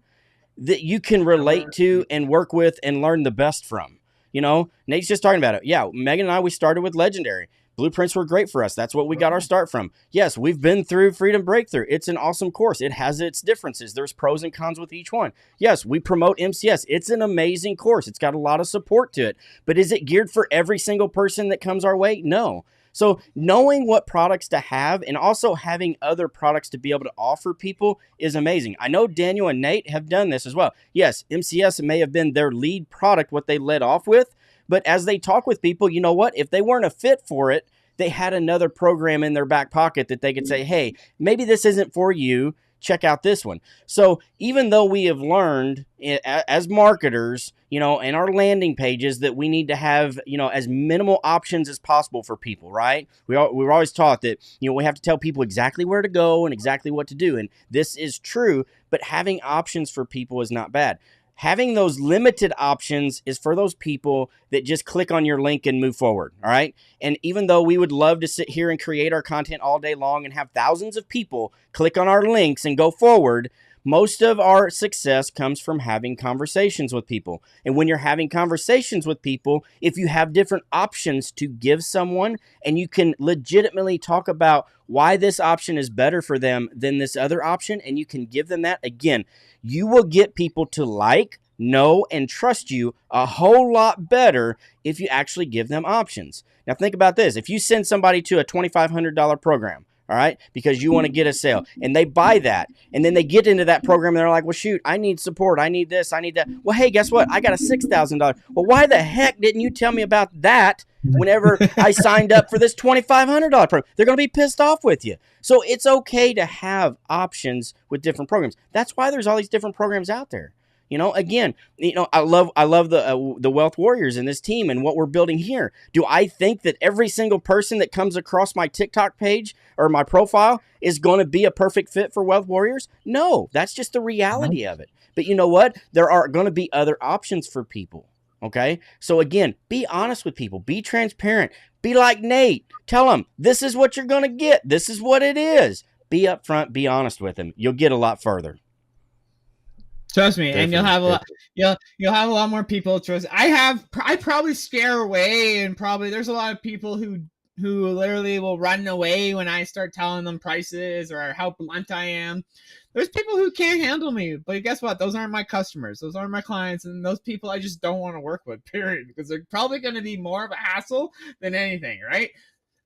that you can relate to and work with and learn the best from. You know, Nate's just talking about it. Yeah, Megan and I, we started with Legendary. Blueprints were great for us. That's what we got our start from. Yes, we've been through Freedom Breakthrough. It's an awesome course. It has its differences. There's pros and cons with each one. Yes, we promote MCS. It's an amazing course. It's got a lot of support to it. But is it geared for every single person that comes our way? No. So knowing what products to have and also having other products to be able to offer people is amazing. I know Daniel and Nate have done this as well. Yes, MCS may have been their lead product, what they led off with. But as they talk with people, you know what? If they weren't a fit for it, they had another program in their back pocket that they could say, hey, maybe this isn't for you. Check out this one. So even though we have learned as marketers, you know, in our landing pages that we need to have, you know, as minimal options as possible for people, right? We were always taught that, you know, we have to tell people exactly where to go and exactly what to do. And this is true, but having options for people is not bad. Having those limited options is for those people that just click on your link and move forward, all right? And even though we would love to sit here and create our content all day long and have thousands of people click on our links and go forward, most of our success comes from having conversations with people. And when you're having conversations with people, if you have different options to give someone and you can legitimately talk about why this option is better for them than this other option, and you can give them that, again, you will get people to like, know and trust you a whole lot better if you actually give them options. Now, think about this. If you send somebody to a $2,500 program, all right, because you want to get a sale, and they buy that, and then they get into that program, and they're like, well, shoot, I need support. I need this. I need that. Well, hey, guess what? I got a $6,000. Well, why the heck didn't you tell me about that whenever I signed up for this $2,500 program? They're going to be pissed off with you. So it's okay to have options with different programs. That's why there's all these different programs out there. You know, again, you know, I love the Wealth Warriors and this team and what we're building here. Do I think that every single person that comes across my TikTok page or my profile is going to be a perfect fit for Wealth Warriors? No, that's just the reality of it. But you know what? There are going to be other options for people. Okay. So again, be honest with people, be transparent, be like Nate, tell them this is what you're going to get. This is what it is. Be upfront, be honest with them. You'll get a lot further. Trust me, Definitely, and you'll have a lot. You'll have a lot more people trust. I probably scare away, and probably there's a lot of people who literally will run away when I start telling them prices or how blunt I am. There's people who can't handle me, but guess what? Those aren't my customers. Those aren't my clients, and those people I just don't want to work with. Period, because they're probably going to be more of a hassle than anything, right?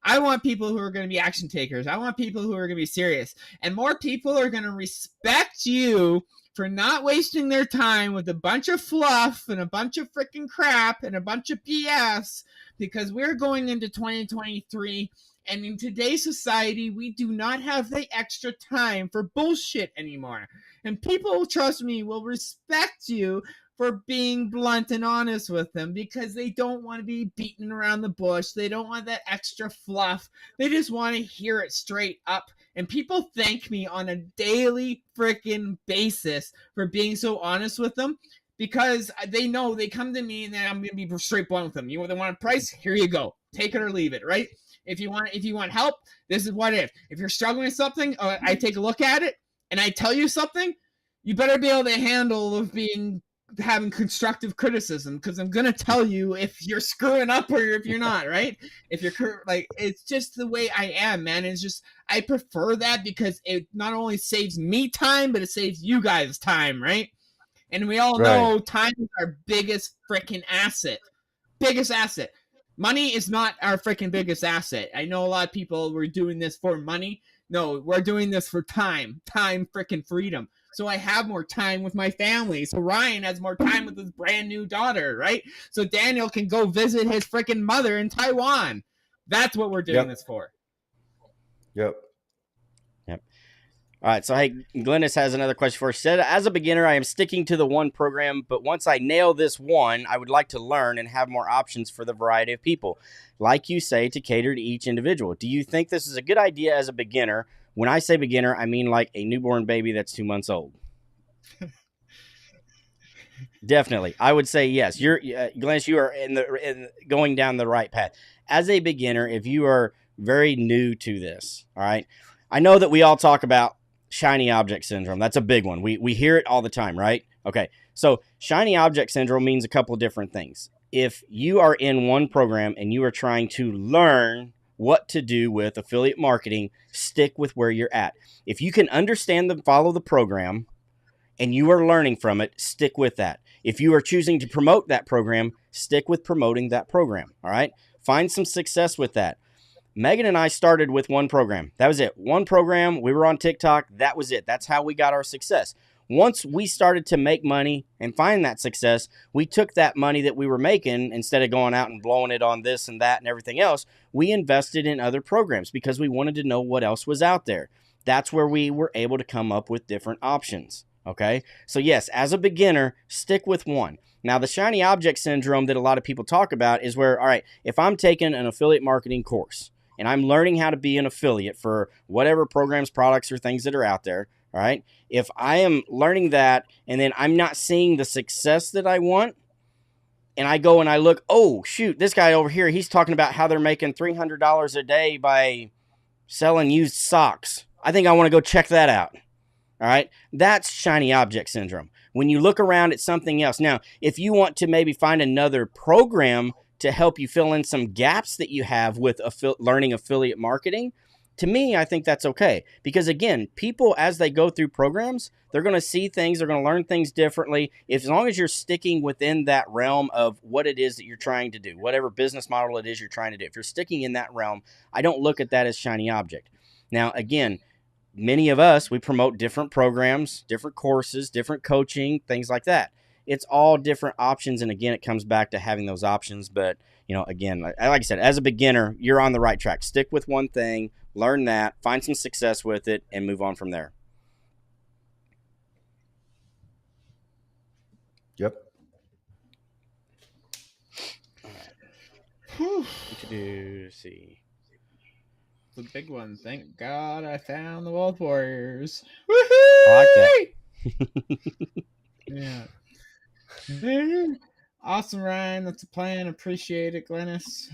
I want people who are going to be action takers. I want people who are going to be serious, and more people are going to respect you for not wasting their time with a bunch of fluff and a bunch of freaking crap and a bunch of BS, because we're going into 2023, and in today's society, we do not have the extra time for bullshit anymore. And people, trust me, will respect you for being blunt and honest with them, because they don't want to be beaten around the bush. They don't want that extra fluff. They just want to hear it straight up. And people thank me on a daily freaking basis for being so honest with them, because they know they come to me and then I'm going to be straight blunt with them. They want a price? Here you go. Take it or leave it, right? If you want help, this is what it is. If you're struggling with something, I take a look at it and I tell you something, you better be able to handle having constructive criticism, because I'm going to tell you if you're screwing up or if you're not, right? If you're like, it's just the way I am, man. It's just, I prefer that because it not only saves me time, but it saves you guys time, right? And we all know time is our biggest freaking asset. Biggest asset. Money is not our freaking biggest asset. I know a lot of people were doing this for money. No, we're doing this for time. Time freaking freedom. So I have more time with my family. So Ryan has more time with his brand new daughter, right? So Daniel can go visit his freaking mother in Taiwan. That's what we're doing this for. Yep. All right, so hey, Glennis has another question for us. She said, as a beginner, I am sticking to the one program, but once I nail this one, I would like to learn and have more options for the variety of people. Like you say, to cater to each individual. Do you think this is a good idea as a beginner? When I say beginner, I mean like a newborn baby that's 2 months old. Definitely. I would say yes. Glennis, you are going down the right path. As a beginner, if you are very new to this, all right, I know that we all talk about shiny object syndrome. That's a big one. We hear it all the time, right? Okay. So shiny object syndrome means a couple of different things. If you are in one program and you are trying to learn what to do with affiliate marketing, stick with where you're at. If you can understand and follow the program and you are learning from it, stick with that. If you are choosing to promote that program, stick with promoting that program. All right. Find some success with that. Megan and I started with one program. That was it. One program. We were on TikTok. That was it. That's how we got our success. Once we started to make money and find that success, we took that money that we were making, instead of going out and blowing it on this and that and everything else, we invested in other programs because we wanted to know what else was out there. That's where we were able to come up with different options. Okay. So yes, as a beginner, stick with one. Now, the shiny object syndrome that a lot of people talk about is where, all right, if I'm taking an affiliate marketing course, and I'm learning how to be an affiliate for whatever programs, products, or things that are out there, all right? If I am learning that and then I'm not seeing the success that I want, and I go and I look, oh, shoot, this guy over here, he's talking about how they're making $300 a day by selling used socks. I think I want to go check that out, all right? That's shiny object syndrome. When you look around at something else. Now, if you want to maybe find another program to help you fill in some gaps that you have with learning affiliate marketing, to me, I think that's okay. Because again, people, as they go through programs, they're going to see things, they're going to learn things differently. As long as you're sticking within that realm of what it is that you're trying to do, whatever business model it is you're trying to do, if you're sticking in that realm, I don't look at that as shiny object. Now, again, many of us, we promote different programs, different courses, different coaching, things like that. It's all different options. And again, it comes back to having those options. But, again, like I said, as a beginner, you're on the right track. Stick with one thing, learn that, find some success with it, and move on from there. Yep. See. The big one. Thank God I found the Wealth Warriors. Woohoo! I like that. Yeah. Awesome, Ryan. That's a plan. Appreciate it, Glennis.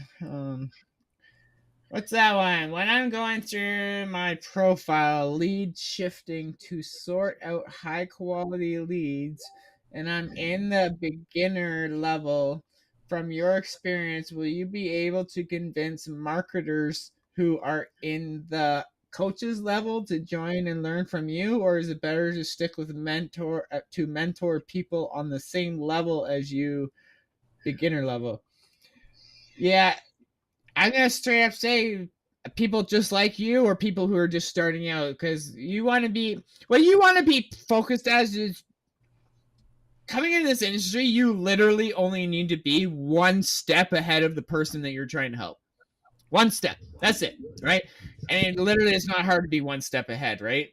What's that one? When I'm going through my profile, lead shifting to sort out high quality leads, and I'm in the beginner level, from your experience, will you be able to convince marketers who are in the coaches level to join and learn from you, or is it better to stick with mentor people on the same level as you, beginner level? Yeah, I'm gonna straight up say people just like you, or people who are just starting out, because you want to be focused as is coming into this industry. You literally only need to be one step ahead of the person that you're trying to help. One step. That's it, right? And literally, it's not hard to be one step ahead, right?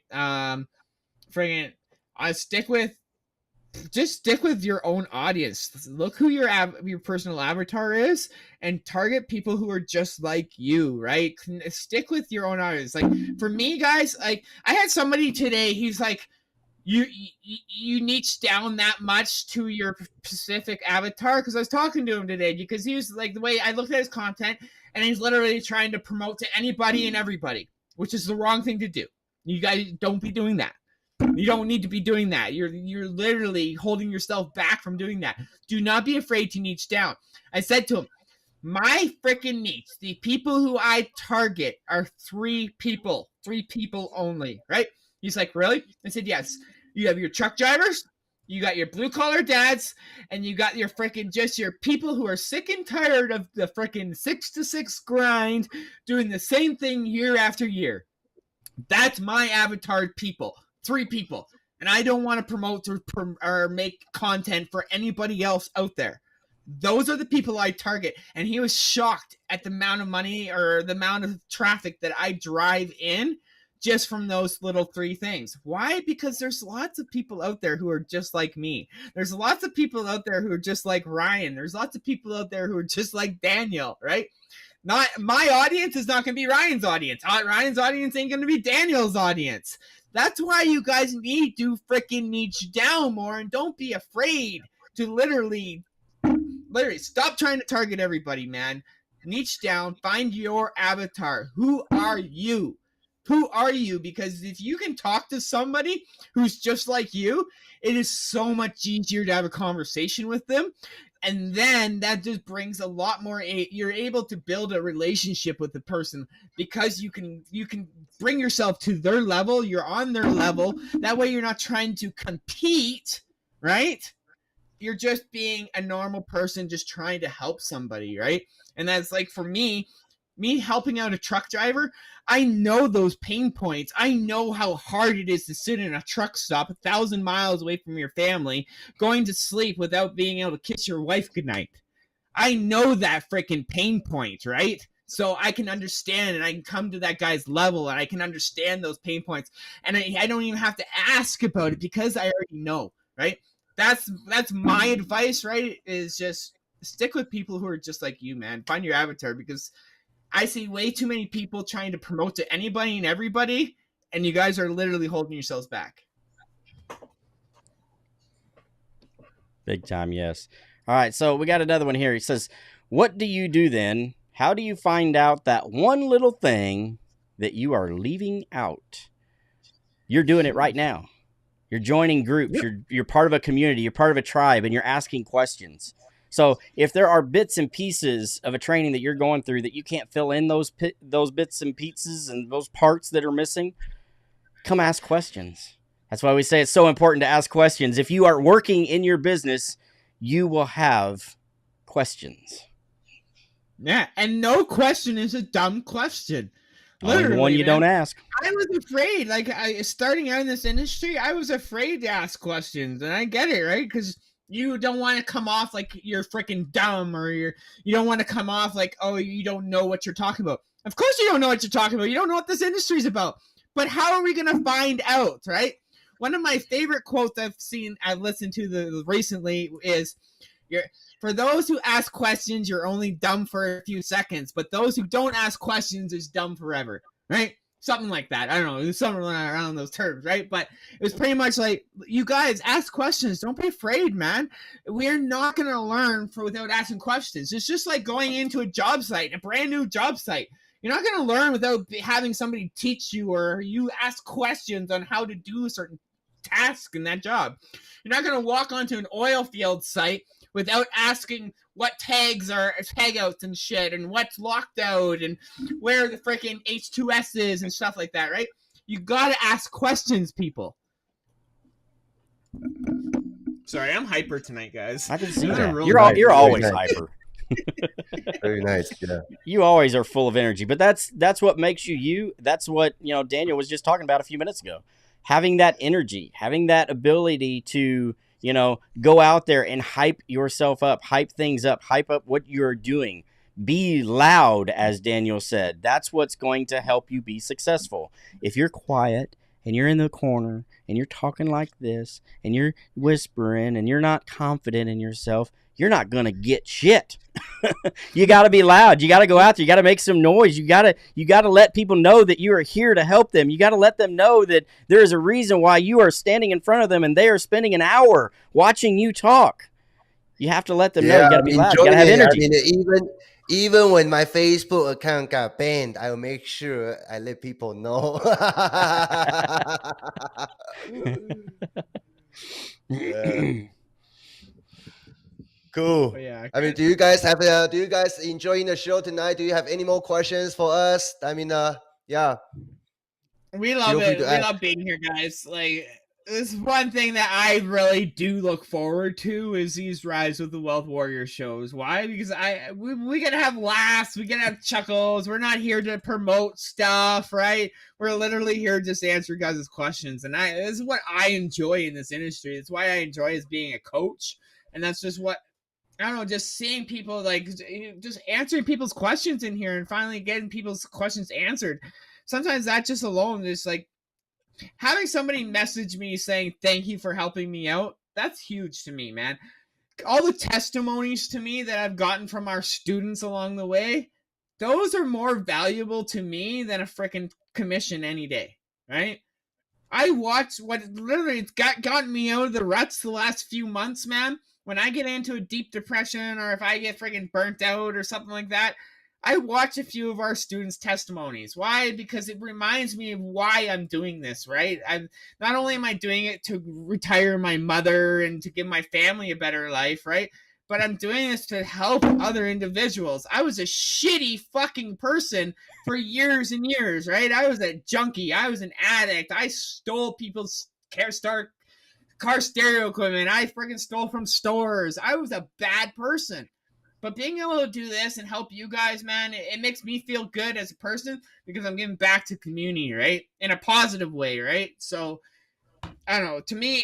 Just stick with your own audience. Look who your personal avatar is, and target people who are just like you, right? Stick with your own audience. Like for me, guys, like I had somebody today. He's like, you niche down that much to your specific avatar, because I was talking to him today, because he was like, the way I looked at his content, and he's literally trying to promote to anybody and everybody, which is the wrong thing to do. You guys don't be doing that. You don't need to be doing that. You're literally holding yourself back from doing that. Do not be afraid to niche down. I said to him, my freaking niche, the people who I target are 3 people only, right? He's like, really? I said, yes. You have your truck drivers, you got your blue collar dads, and you got your freaking just your people who are sick and tired of the freaking 6 to 6 grind, doing the same thing year after year. That's my avatar people. 3 people. And I don't want to promote or make content for anybody else out there. Those are the people I target. And he was shocked at the amount of money or the amount of traffic that I drive in just from those little 3 things. Why? Because there's lots of people out there who are just like me. There's lots of people out there who are just like Ryan. There's lots of people out there who are just like Daniel, right? Not my audience is not going to be Ryan's audience. Ryan's audience ain't going to be Daniel's audience. That's why you guys need to freaking niche down more, and don't be afraid to literally stop trying to target everybody, man. Niche down, find your avatar. Who are you? Who are you? Because if you can talk to somebody who's just like you, it is so much easier to have a conversation with them. And then that just brings a lot more. You're able to build a relationship with the person, because you can bring yourself to their level. You're on their level. That way you're not trying to compete, right? You're just being a normal person, just trying to help somebody, right? And that's like, for me helping out a truck driver, I know those pain points. I know how hard it is to sit in a truck stop 1,000 miles away from your family, going to sleep without being able to kiss your wife goodnight. I know that freaking pain point, right? So I can understand, and I can come to that guy's level, and I can understand those pain points. And I don't even have to ask about it, because I already know, right? That's my advice, right? Is just stick with people who are just like you, man. Find your avatar, because I see way too many people trying to promote to anybody and everybody, and you guys are literally holding yourselves back. Big time, yes. All right, so we got another one here. He says, what do you do then? How do you find out that one little thing that you are leaving out? You're doing it right now. You're joining groups. Yep. You're part of a community. You're part of a tribe, and you're asking questions. So if there are bits and pieces of a training that you're going through that you can't fill in those bits and pieces and those parts that are missing, come ask questions. That's why we say it's so important to ask questions. If you are working in your business, you will have questions. Yeah, and no question is a dumb question. Literally, the one you don't ask. I was afraid, like starting out in this industry, I was afraid to ask questions, and I get it, right? Because you don't want to come off like you're freaking dumb, or you don't want to come off like, oh, you don't know what you're talking about. Of course you don't know what you're talking about. You don't know what this industry is about. But how are we going to find out, right? One of my favorite quotes I've listened to recently is, for those who ask questions, you're only dumb for a few seconds, but those who don't ask questions is dumb forever, right? Something like that. I don't know. It was something around those terms, right? But it was pretty much like, you guys ask questions. Don't be afraid, man. We're not going to learn without asking questions. It's just like going into a job site, a brand new job site. You're not going to learn without having somebody teach you, or you ask questions on how to do a certain task in that job. You're not going to walk onto an oil field site without asking what tags are tag outs and shit, and what's locked out, and where the freaking H2S is and stuff like that, right? You gotta ask questions, people. Sorry, I'm hyper tonight, guys. I can see that. You're always hyper. Very nice. Yeah. You always are full of energy, but that's what makes you you. That's what, Daniel was just talking about a few minutes ago. Having that energy, having that ability to, go out there and hype yourself up, hype things up, hype up what you're doing. Be loud, as Daniel said. That's what's going to help you be successful. If you're quiet and you're in the corner and you're talking like this and you're whispering and you're not confident in yourself, you're not going to get shit. You got to be loud. You got to go out there. You got to make some noise. You got to let people know that you are here to help them. You got to let them know that there is a reason why you are standing in front of them and they are spending an hour watching you talk. You have to let them know. You got to be loud. You got to have energy. I mean, even when my Facebook account got banned, I will make sure I let people know. Yeah. Cool. Yeah, I mean, do you guys enjoying the show tonight? Do you have any more questions for us? I mean, yeah. We love it. We love being here, guys. Like, this is one thing that I really do look forward to is these Rise with the Wealth Warrior shows. Why? Because we gotta have laughs, we gotta have chuckles. We're not here to promote stuff, right? We're literally here just to answer guys' questions. And this is what I enjoy in this industry. It's why I enjoy as being a coach. And that's just what, I don't know, just seeing people, like, just answering people's questions in here and finally getting people's questions answered. Sometimes that just alone is like, having somebody message me saying thank you for helping me out, that's huge to me, man. All the testimonies to me that I've gotten from our students along the way, those are more valuable to me than a freaking commission any day, right? I watch what literally it's gotten me out of the ruts the last few months, man. When I get into a deep depression, or if I get freaking burnt out or something like that, I watch a few of our students' testimonies. Why? Because it reminds me of why I'm doing this, right? Not only am I doing it to retire my mother and to give my family a better life, right? But I'm doing this to help other individuals. I was a shitty fucking person for years and years, right? I was a junkie. I was an addict. I stole people's car stereo equipment. I freaking stole from stores. I was a bad person. But being able to do this and help you guys, man, it makes me feel good as a person because I'm giving back to community, right? In a positive way, right? So, I don't know. To me,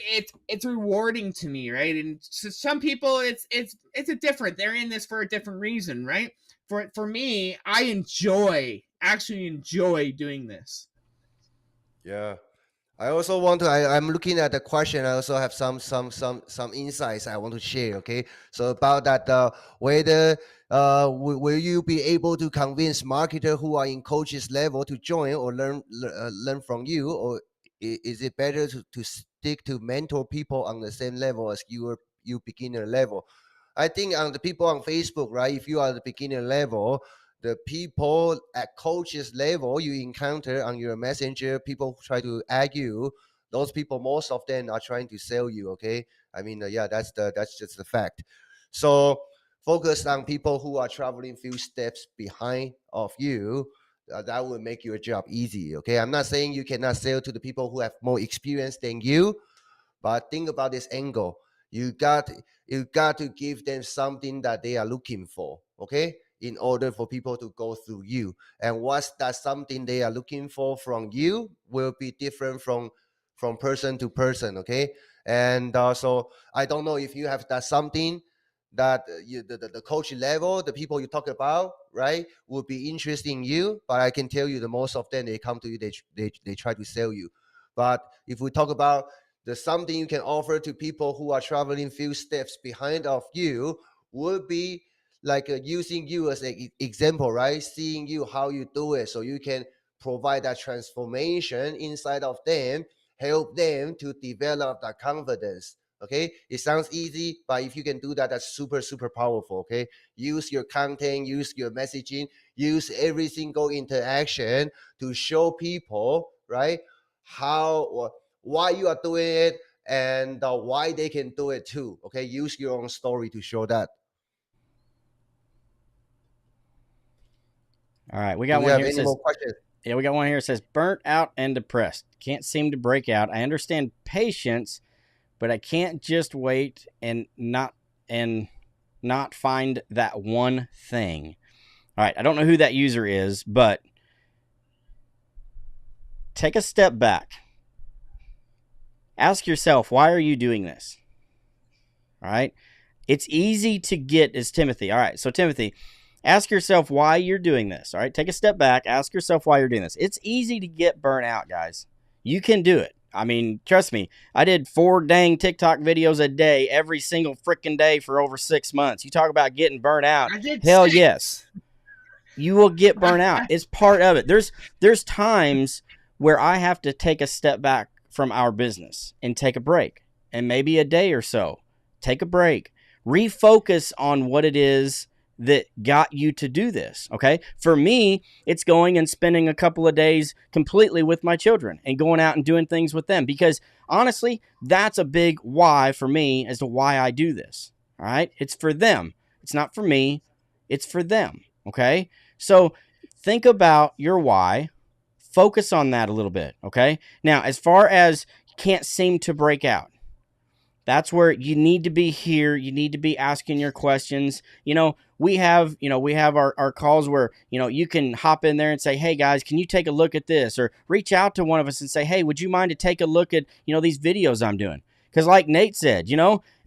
it's rewarding to me, right? And to some people, it's a different. They're in this for a different reason, right? For me, I actually enjoy doing this. Yeah. I also want to. I'm looking at the question. I also have some insights I want to share. Okay, so about that, whether will you be able to convince marketers who are in coaches level to join or learn from you, or is it better to stick to mentor people on the same level as you beginner level? I think on the people on Facebook, right? If you are the beginner level, the people at coaches level you encounter on your messenger, people try to argue. Those people, most of them are trying to sell you. Okay, I mean, yeah, that's just the fact. So focus on people who are traveling few steps behind of you. That will make your job easy. Okay, I'm not saying you cannot sell to the people who have more experience than you, but think about this angle. You got you got to give them something that they are looking for. Okay, in order for people to go through you. And what's that something they are looking for from you will be different from person to person. Okay, and so I don't know if you have that something that the coach level, the people you talk about, right, would be interesting in you. But I can tell you, the most of them they come to you, they try to sell you. But if we talk about the something you can offer to people who are traveling few steps behind of you, would be like using you as an example, right? Seeing you how you do it, so you can provide that transformation inside of them, help them to develop that confidence. Okay, it sounds easy, but if you can do that, that's super super powerful. Okay, use your content, use your messaging, use every single interaction to show people, right, how or why you are doing it, and why they can do it too. Okay, use your own story to show that. All right, we Do got we one have here. any Says, more questions? yeah, we got one here. It says, burnt out and depressed. Can't seem to break out. I understand patience, but I can't just wait and not find that one thing. All right, I don't know who that user is, but take a step back. Ask yourself, why are you doing this? All right, it's easy to get as Timothy. All right, so Timothy, ask yourself why you're doing this. All right, take a step back. Ask yourself why you're doing this. It's easy to get burnt out, guys. You can do it. I mean, trust me, I did 4 dang TikTok videos a day every single freaking day for over 6 months. You talk about getting burnt out. Hell 6. yes. You will get burnt out. It's part of it. There's times where I have to take a step back from our business and take a break. And maybe a day or so. Take a break. Refocus on what it is that got you to do this. Okay. For me, it's going and spending a couple of days completely with my children and going out and doing things with them, because honestly, that's a big why for me as to why I do this. All right. It's for them. It's not for me. It's for them. Okay. So think about your why, focus on that a little bit. Okay. Now, as far as can't seem to break out, that's where you need to be here. You need to be asking your questions. We have our calls where, you can hop in there and say, hey guys, can you take a look at this? Or reach out to one of us and say, hey, would you mind to take a look at, these videos I'm doing? Because like Nate said,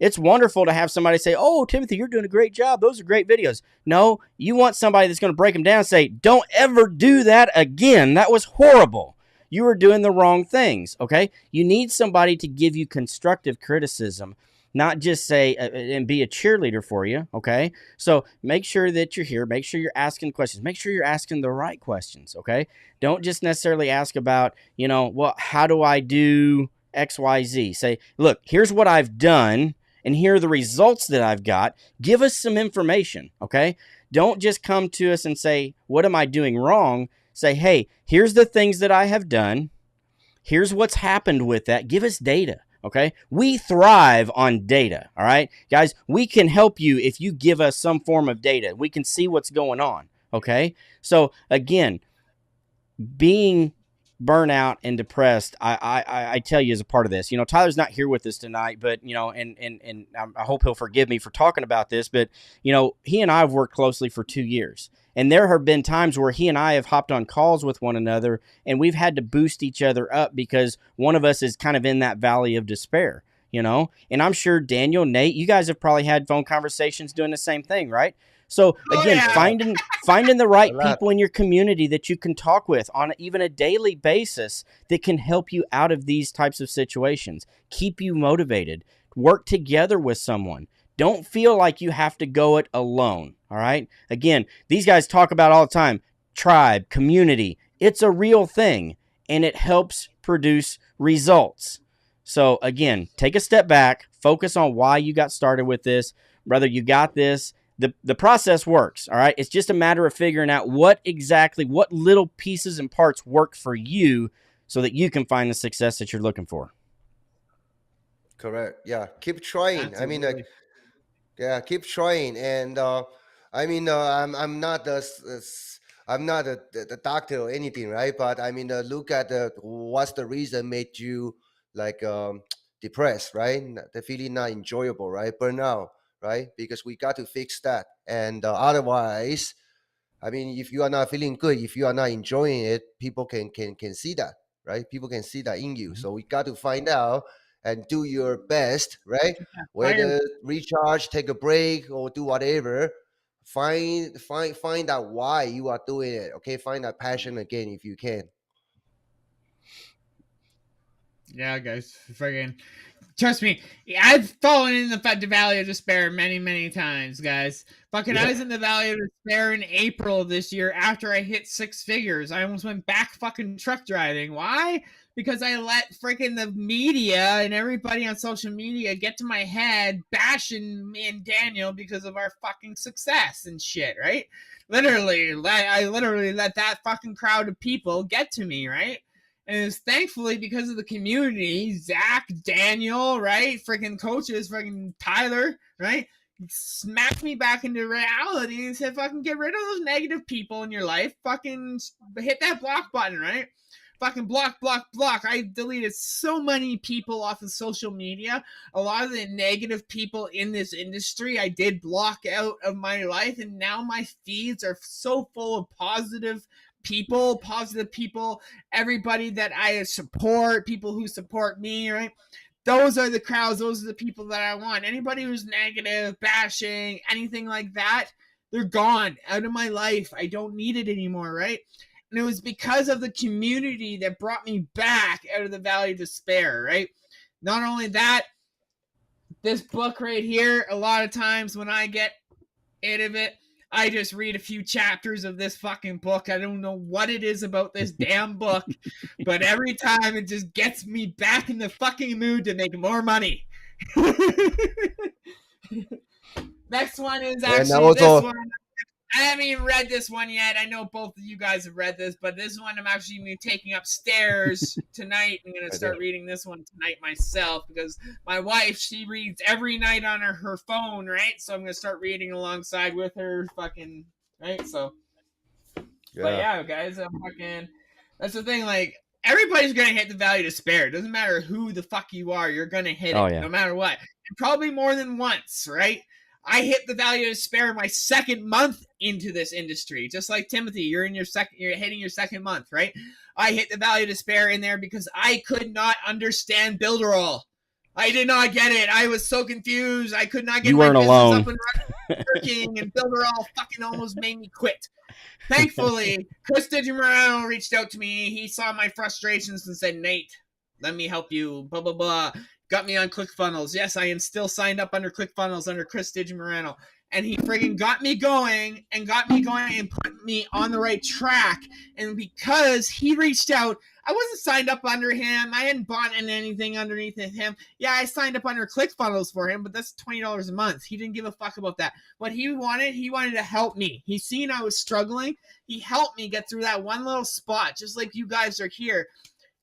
it's wonderful to have somebody say, oh, Timothy, you're doing a great job. Those are great videos. No, you want somebody that's going to break them down and say, don't ever do that again. That was horrible. You are doing the wrong things, okay? You need somebody to give you constructive criticism, not just say and be a cheerleader for you, okay? So make sure that you're here. Make sure you're asking questions. Make sure you're asking the right questions, okay? Don't just necessarily ask about, well, how do I do XYZ? Say, look, here's what I've done, and here are the results that I've got. Give us some information, okay? Don't just come to us and say, what am I doing wrong? Say, hey, here's the things that I have done. Here's what's happened with that. Give us data, okay? We thrive on data, all right? Guys, we can help you if you give us some form of data. We can see what's going on, okay? So, again, being burnout and depressed, I tell you, is a part of this. Tyler's not here with us tonight, but, and I hope he'll forgive me for talking about this, but, he and I have worked closely for 2 years. And there have been times where he and I have hopped on calls with one another, and we've had to boost each other up because one of us is kind of in that valley of despair, And I'm sure Daniel, Nate, you guys have probably had phone conversations doing the same thing, right? So again, finding the right people in your community that you can talk with on even a daily basis that can help you out of these types of situations, keep you motivated, work together with someone. Don't feel like you have to go it alone, all right? Again, these guys talk about all the time, tribe, community. It's a real thing, and it helps produce results. So again, take a step back, focus on why you got started with this, whether you got this. The process works, all right? It's just a matter of figuring out what little pieces and parts work for you so that you can find the success that you're looking for. Correct. Yeah. Keep trying. Absolutely. Yeah, keep trying. And I mean, I'm not I'm not the doctor or anything, right? But I mean, look at what's the reason made you like depressed, right? The feeling not enjoyable, right? Burnout, right? Because we got to fix that. And otherwise, I mean, if you are not feeling good, if you are not enjoying it, people can see that, right? People can see that in you. Mhm. So we got to find out and do your best, right? Fire. Whether recharge, take a break, or do whatever. Find out why you are doing it. Okay, find that passion again if you can. Yeah, guys, friggin' trust me, I've fallen in the Valley of Despair many, many times, guys. Fucking, I was in the Valley of Despair in April of this year after I hit 6 figures. I almost went back fucking truck driving. Why? Because I let freaking the media and everybody on social media get to my head bashing me and Daniel because of our fucking success and shit, right? I literally let that fucking crowd of people get to me, right? And it's thankfully because of the community, Zach, Daniel, right? Freaking coaches, freaking Tyler, right? Smacked me back into reality and said, fucking get rid of those negative people in your life. Fucking hit that block button, right? Fucking block, block, block. I deleted so many people off of social media. A lot of the negative people in this industry, I did block out of my life. And now my feeds are so full of positive people, everybody that I support, people who support me, right? Those are the crowds, those are the people that I want. Anybody who's negative, bashing, anything like that, they're gone out of my life. I don't need it anymore, right? And it was because of the community that brought me back out of the Valley of Despair, right? Not only that, this book right here, a lot of times when I get out of it, I just read a few chapters of this fucking book. I don't know what it is about this damn book, but every time it just gets me back in the fucking mood to make more money. Next one is actually this one. I haven't even read this one yet. I know both of you guys have read this, but this one I'm actually taking upstairs tonight. I'm going to start reading this one tonight myself because my wife, she reads every night on her phone, right? So I'm going to start reading alongside with her fucking, right? So, but yeah, guys, that's the thing, like, everybody's going to hit the Valley of Despair. It doesn't matter who the fuck you are, you're going to hit it, no matter what. And probably more than once, right? I hit the Valley of Despair my second month into this industry. Just like Timothy, you're hitting your second month, right? I hit the Valley of Despair in there because I could not understand Builderall. I did not get it. I was so confused. I could not get my business up and running, working, and Builderall fucking almost made me quit. Thankfully, Chris DiGiorano reached out to me. He saw my frustrations and said, "Nate, let me help you, blah, blah, blah." Got me on ClickFunnels. Yes, I am still signed up under ClickFunnels under Chris DiGiorano. And he friggin' got me going and put me on the right track. And because he reached out, I wasn't signed up under him. I hadn't bought anything underneath him. Yeah, I signed up under ClickFunnels for him, but that's $20 a month. He didn't give a fuck about that. What he wanted to help me. He seen I was struggling. He helped me get through that one little spot, just like you guys are here.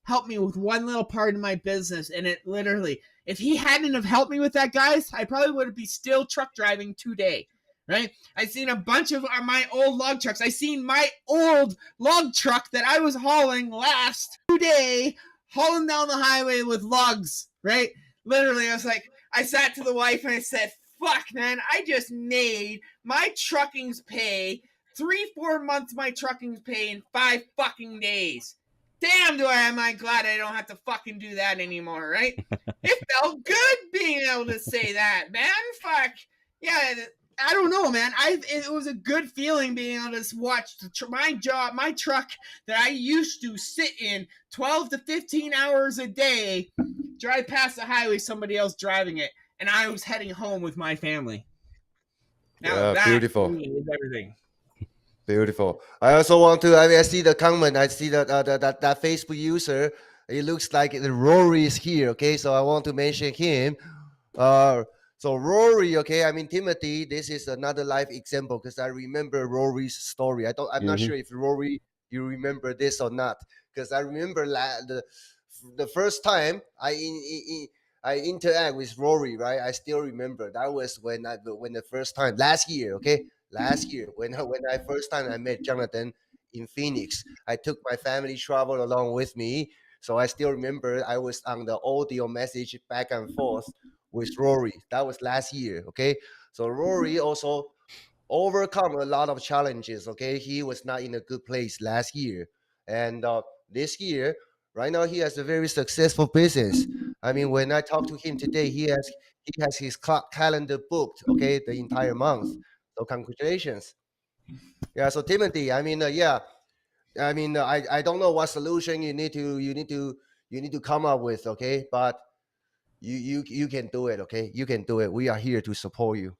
Helped me with one little part of my business, and it literally, if he hadn't have helped me with that, guys, I probably would be still truck driving today, right? I seen a bunch of my old log trucks. I seen my old log truck that I was hauling last today, hauling down the highway with logs, right? Literally, I sat to the wife and I said, "Fuck, man, I just made my trucking's pay 3-4 months my trucking's pay in 5 fucking days." Damn, am I glad I don't have to fucking do that anymore, right? It felt good being able to say that, man. Fuck. Yeah, I don't know, man. It was a good feeling being able to watch my truck that I used to sit in 12 to 15 hours a day, drive past the highway, somebody else driving it, and I was heading home with my family. Now that beautiful. is everything. Beautiful. I also want to. I see the comment. I see that that Facebook user. It looks like Rory is here. Okay, so I want to mention him. So Rory. Okay, I mean Timothy. This is another live example because I remember Rory's story. I'm not sure if Rory you remember this or not because I remember the first time I interact with Rory, right? I still remember that was when the first time last year, okay, last year when I first time I met Jonathan in Phoenix. I took my family travel along with me, so I still remember I was on the audio message back and forth with Rory. That was last year, okay. So Rory also overcome a lot of challenges. Okay, he was not in a good place last year, and this year, right now, he has a very successful business. I mean, when I talked to him today, he has his calendar booked. Okay, the entire month. So congratulations. Yeah. So Timothy, I mean, yeah. I mean, I don't know what solution you need to come up with. Okay, but you can do it. Okay, you can do it. We are here to support you.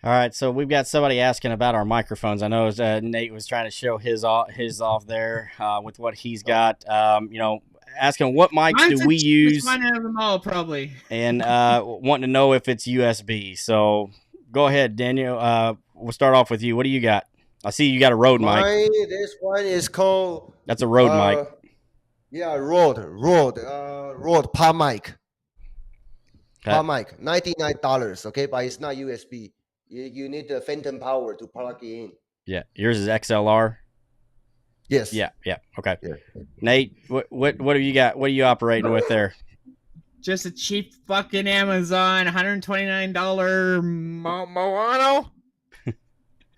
All right, so we've got somebody asking about our microphones. I know Nate was trying to show his off there with what he's got. Asking what mics Mine's do we use, one out of them all, probably. and wanting to know if it's USB. So go ahead, Daniel. We'll start off with you. What do you got? I see you got a Rode mic. This one is called. That's a Rode mic. Yeah, Rode palm mic. Okay. Palm mic, $99. Okay, but it's not USB. You need the phantom power to plug it in. Yeah, yours is XLR. Yes. Yeah. Okay. Yeah. Nate, what have you got? What are you operating with there? Just a cheap fucking Amazon $129 Moano.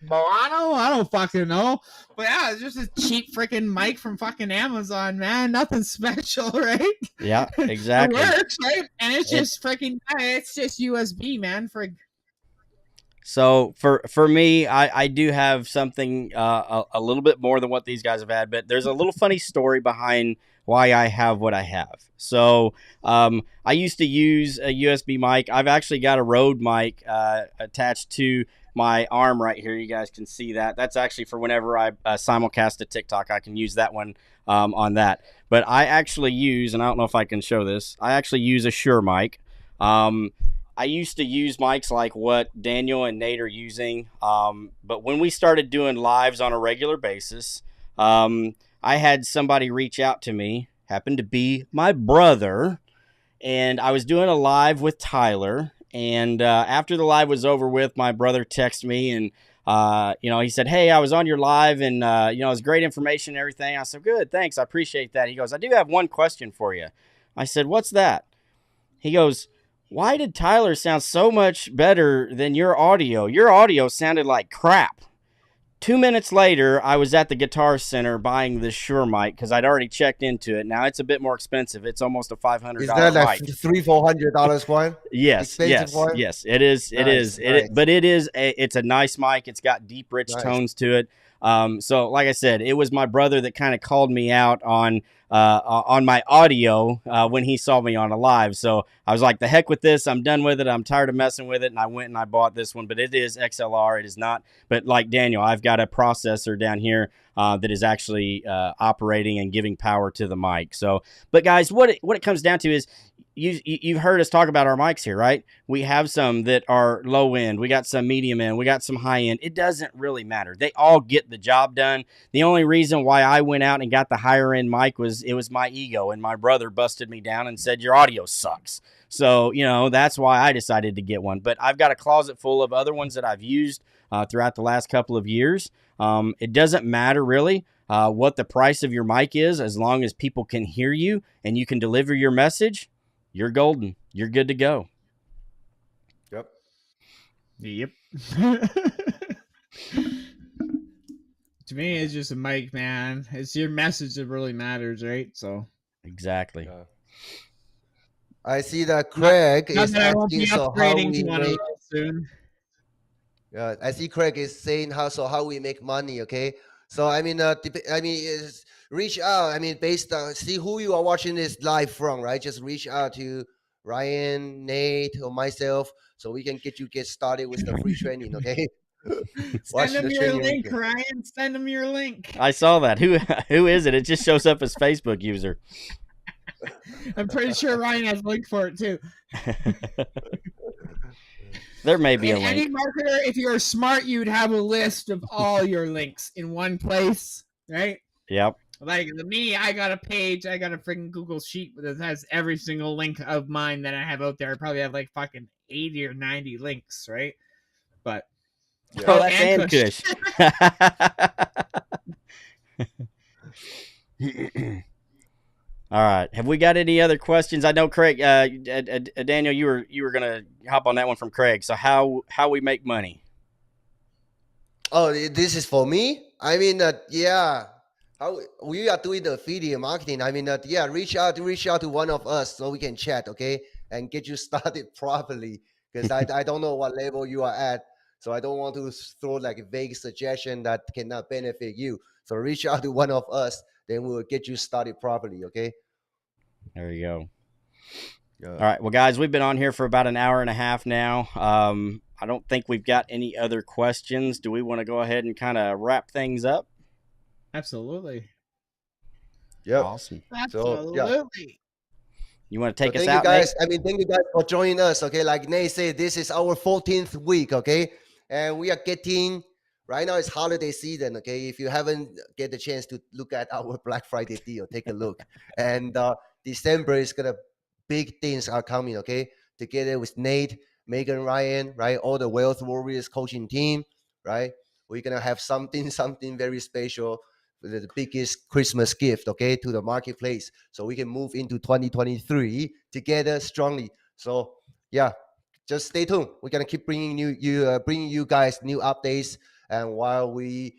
Moano? I don't fucking know. But yeah, it's just a cheap freaking mic from fucking Amazon, man. Nothing special, right? Yeah, exactly. It works, right? And it's just freaking, it's just USB, man. So for me, I do have something a little bit more than what these guys have had, but there's a little funny story behind why I have what I have. So I used to use a USB mic. I've actually got a Rode mic attached to my arm right here. You guys can see that. That's actually for whenever I simulcast to TikTok. I can use that one on that. But I actually use, and I don't know if I can show this, I actually use a Shure mic. I used to use mics like what Daniel and Nate are using, but when we started doing lives on a regular basis, I had somebody reach out to me, happened to be my brother, and I was doing a live with Tyler, and after the live was over with, my brother texted me, and he said, "Hey, I was on your live, and it was great information and everything." I said, "Good, thanks, I appreciate that." He goes, "I do have one question for you." I said, "What's that?" He goes, "Why did Tyler sound so much better than your audio? Your audio sounded like crap." 2 minutes later, I was at the Guitar Center buying this Shure mic because I'd already checked into it. Now it's a bit more expensive. It's almost a $500 Is that like mic. $300-$400 one? Yes, one? yes, it is. It is. Nice. But it's a nice mic. It's got deep, rich tones to it. So like I said, it was my brother that kind of called me out on my audio when he saw me on a live. So I was like, the heck with this. I'm done with it. I'm tired of messing with it. And I went and I bought this one, but it is XLR. It is not. But like Daniel, I've got a processor down here that is actually operating and giving power to the mic. So, but guys, what it comes down to is, you've heard us talk about our mics here, right? We have some that are low end. We got some medium end. We got some high end. It doesn't really matter. They all get the job done. The only reason why I went out and got the higher end mic was it was my ego, and my brother busted me down and said, "Your audio sucks." So, that's why I decided to get one. But I've got a closet full of other ones that I've used throughout the last couple of years. It doesn't matter really what the price of your mic is, as long as people can hear you and you can deliver your message. You're golden. You're good to go. Yep. To me, it's just a mic, man. It's your message that really matters, right? So exactly. I see that Craig is asking, so how we make soon. Yeah, I see Craig is saying how we make money. Okay, so is reach out. Based on see who you are watching this live from, right? Just reach out to Ryan, Nate, or myself, so we can get started with the free training. Okay. Send them your link, Ryan. Send them your link. I saw that. Who is it? It just shows up as Facebook user. I'm pretty sure Ryan has a link for it too. There may be a link. Any marketer, if you're smart, you'd have a list of all your links in one place, right? Yep. Like me, I got a page, I got a freaking Google sheet that has every single link of mine that I have out there. I probably have like fucking 80 or 90 links, right? But Oh, that's and Kush. All right. Have we got any other questions? I know Craig, Daniel, you were gonna hop on that one from Craig. So how we make money? Oh, this is for me. I mean, yeah. How we are doing the affiliate marketing. I mean, yeah. Reach out to one of us so we can chat, okay, and get you started properly. Because I don't know what level you are at, so I don't want to throw like a vague suggestion that cannot benefit you. So reach out to one of us, then we'll get you started properly, okay? There you go. Yeah. All right. Well, guys, we've been on here for about an hour and a half now. I don't think we've got any other questions. Do we want to go ahead and kind of wrap things up? Absolutely. Yeah. Awesome. Absolutely. So, yeah. You want to take us thank out, you guys. Nate? I mean, thank you guys for joining us. Okay, like Nate said, this is our 14th week. Okay, and we are getting right now. It's holiday season. Okay, if you haven't get the chance to look at our Black Friday deal, take a look. And December is gonna big things are coming. Okay, together with Nate, Megan, Ryan, right, all the Wealth Warriors coaching team, right. We're gonna have something very special. The biggest Christmas gift, okay, to the marketplace, so we can move into 2023 together strongly. So yeah, just stay tuned. We're gonna keep bringing you guys new updates, and while we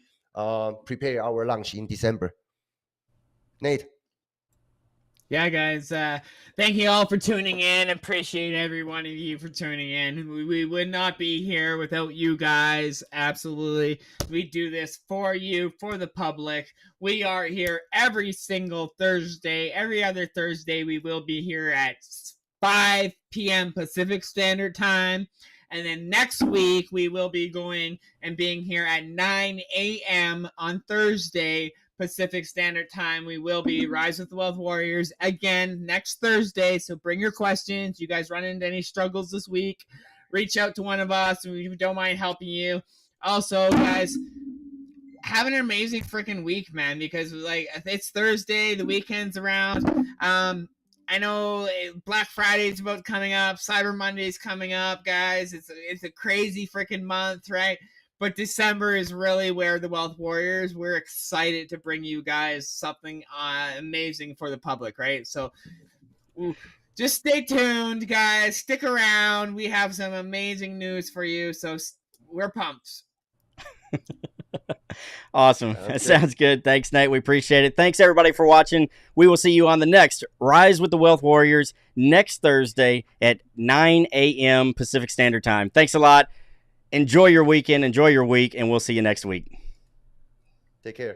prepare our launch in December. Nate. Yeah, guys. Thank you all for tuning in. Appreciate every one of you for tuning in. We would not be here without you guys. Absolutely. We do this for you, for the public. We are here every single Thursday. Every other Thursday, we will be here at 5 p.m. Pacific Standard Time. And then next week, we will be going and being here at 9 a.m. on Thursday, Pacific Standard Time. We will be Rise with the Wealth Warriors again next Thursday. So bring your questions. You guys run into any struggles this week, reach out to one of us, and we don't mind helping you. Also, guys, have an amazing freaking week, man, because like it's Thursday, the weekend's around. I know Black Friday's about coming up, Cyber Monday's coming up, guys. It's a crazy freaking month, right? But December is really where the Wealth Warriors, we're excited to bring you guys something amazing for the public, right? So just stay tuned, guys. Stick around. We have some amazing news for you. So we're pumped. Awesome. That sounds good. Thanks, Nate. We appreciate it. Thanks, everybody, for watching. We will see you on the next Rise with the Wealth Warriors next Thursday at 9 a.m. Pacific Standard Time. Thanks a lot. Enjoy your weekend. Enjoy your week, and we'll see you next week. Take care.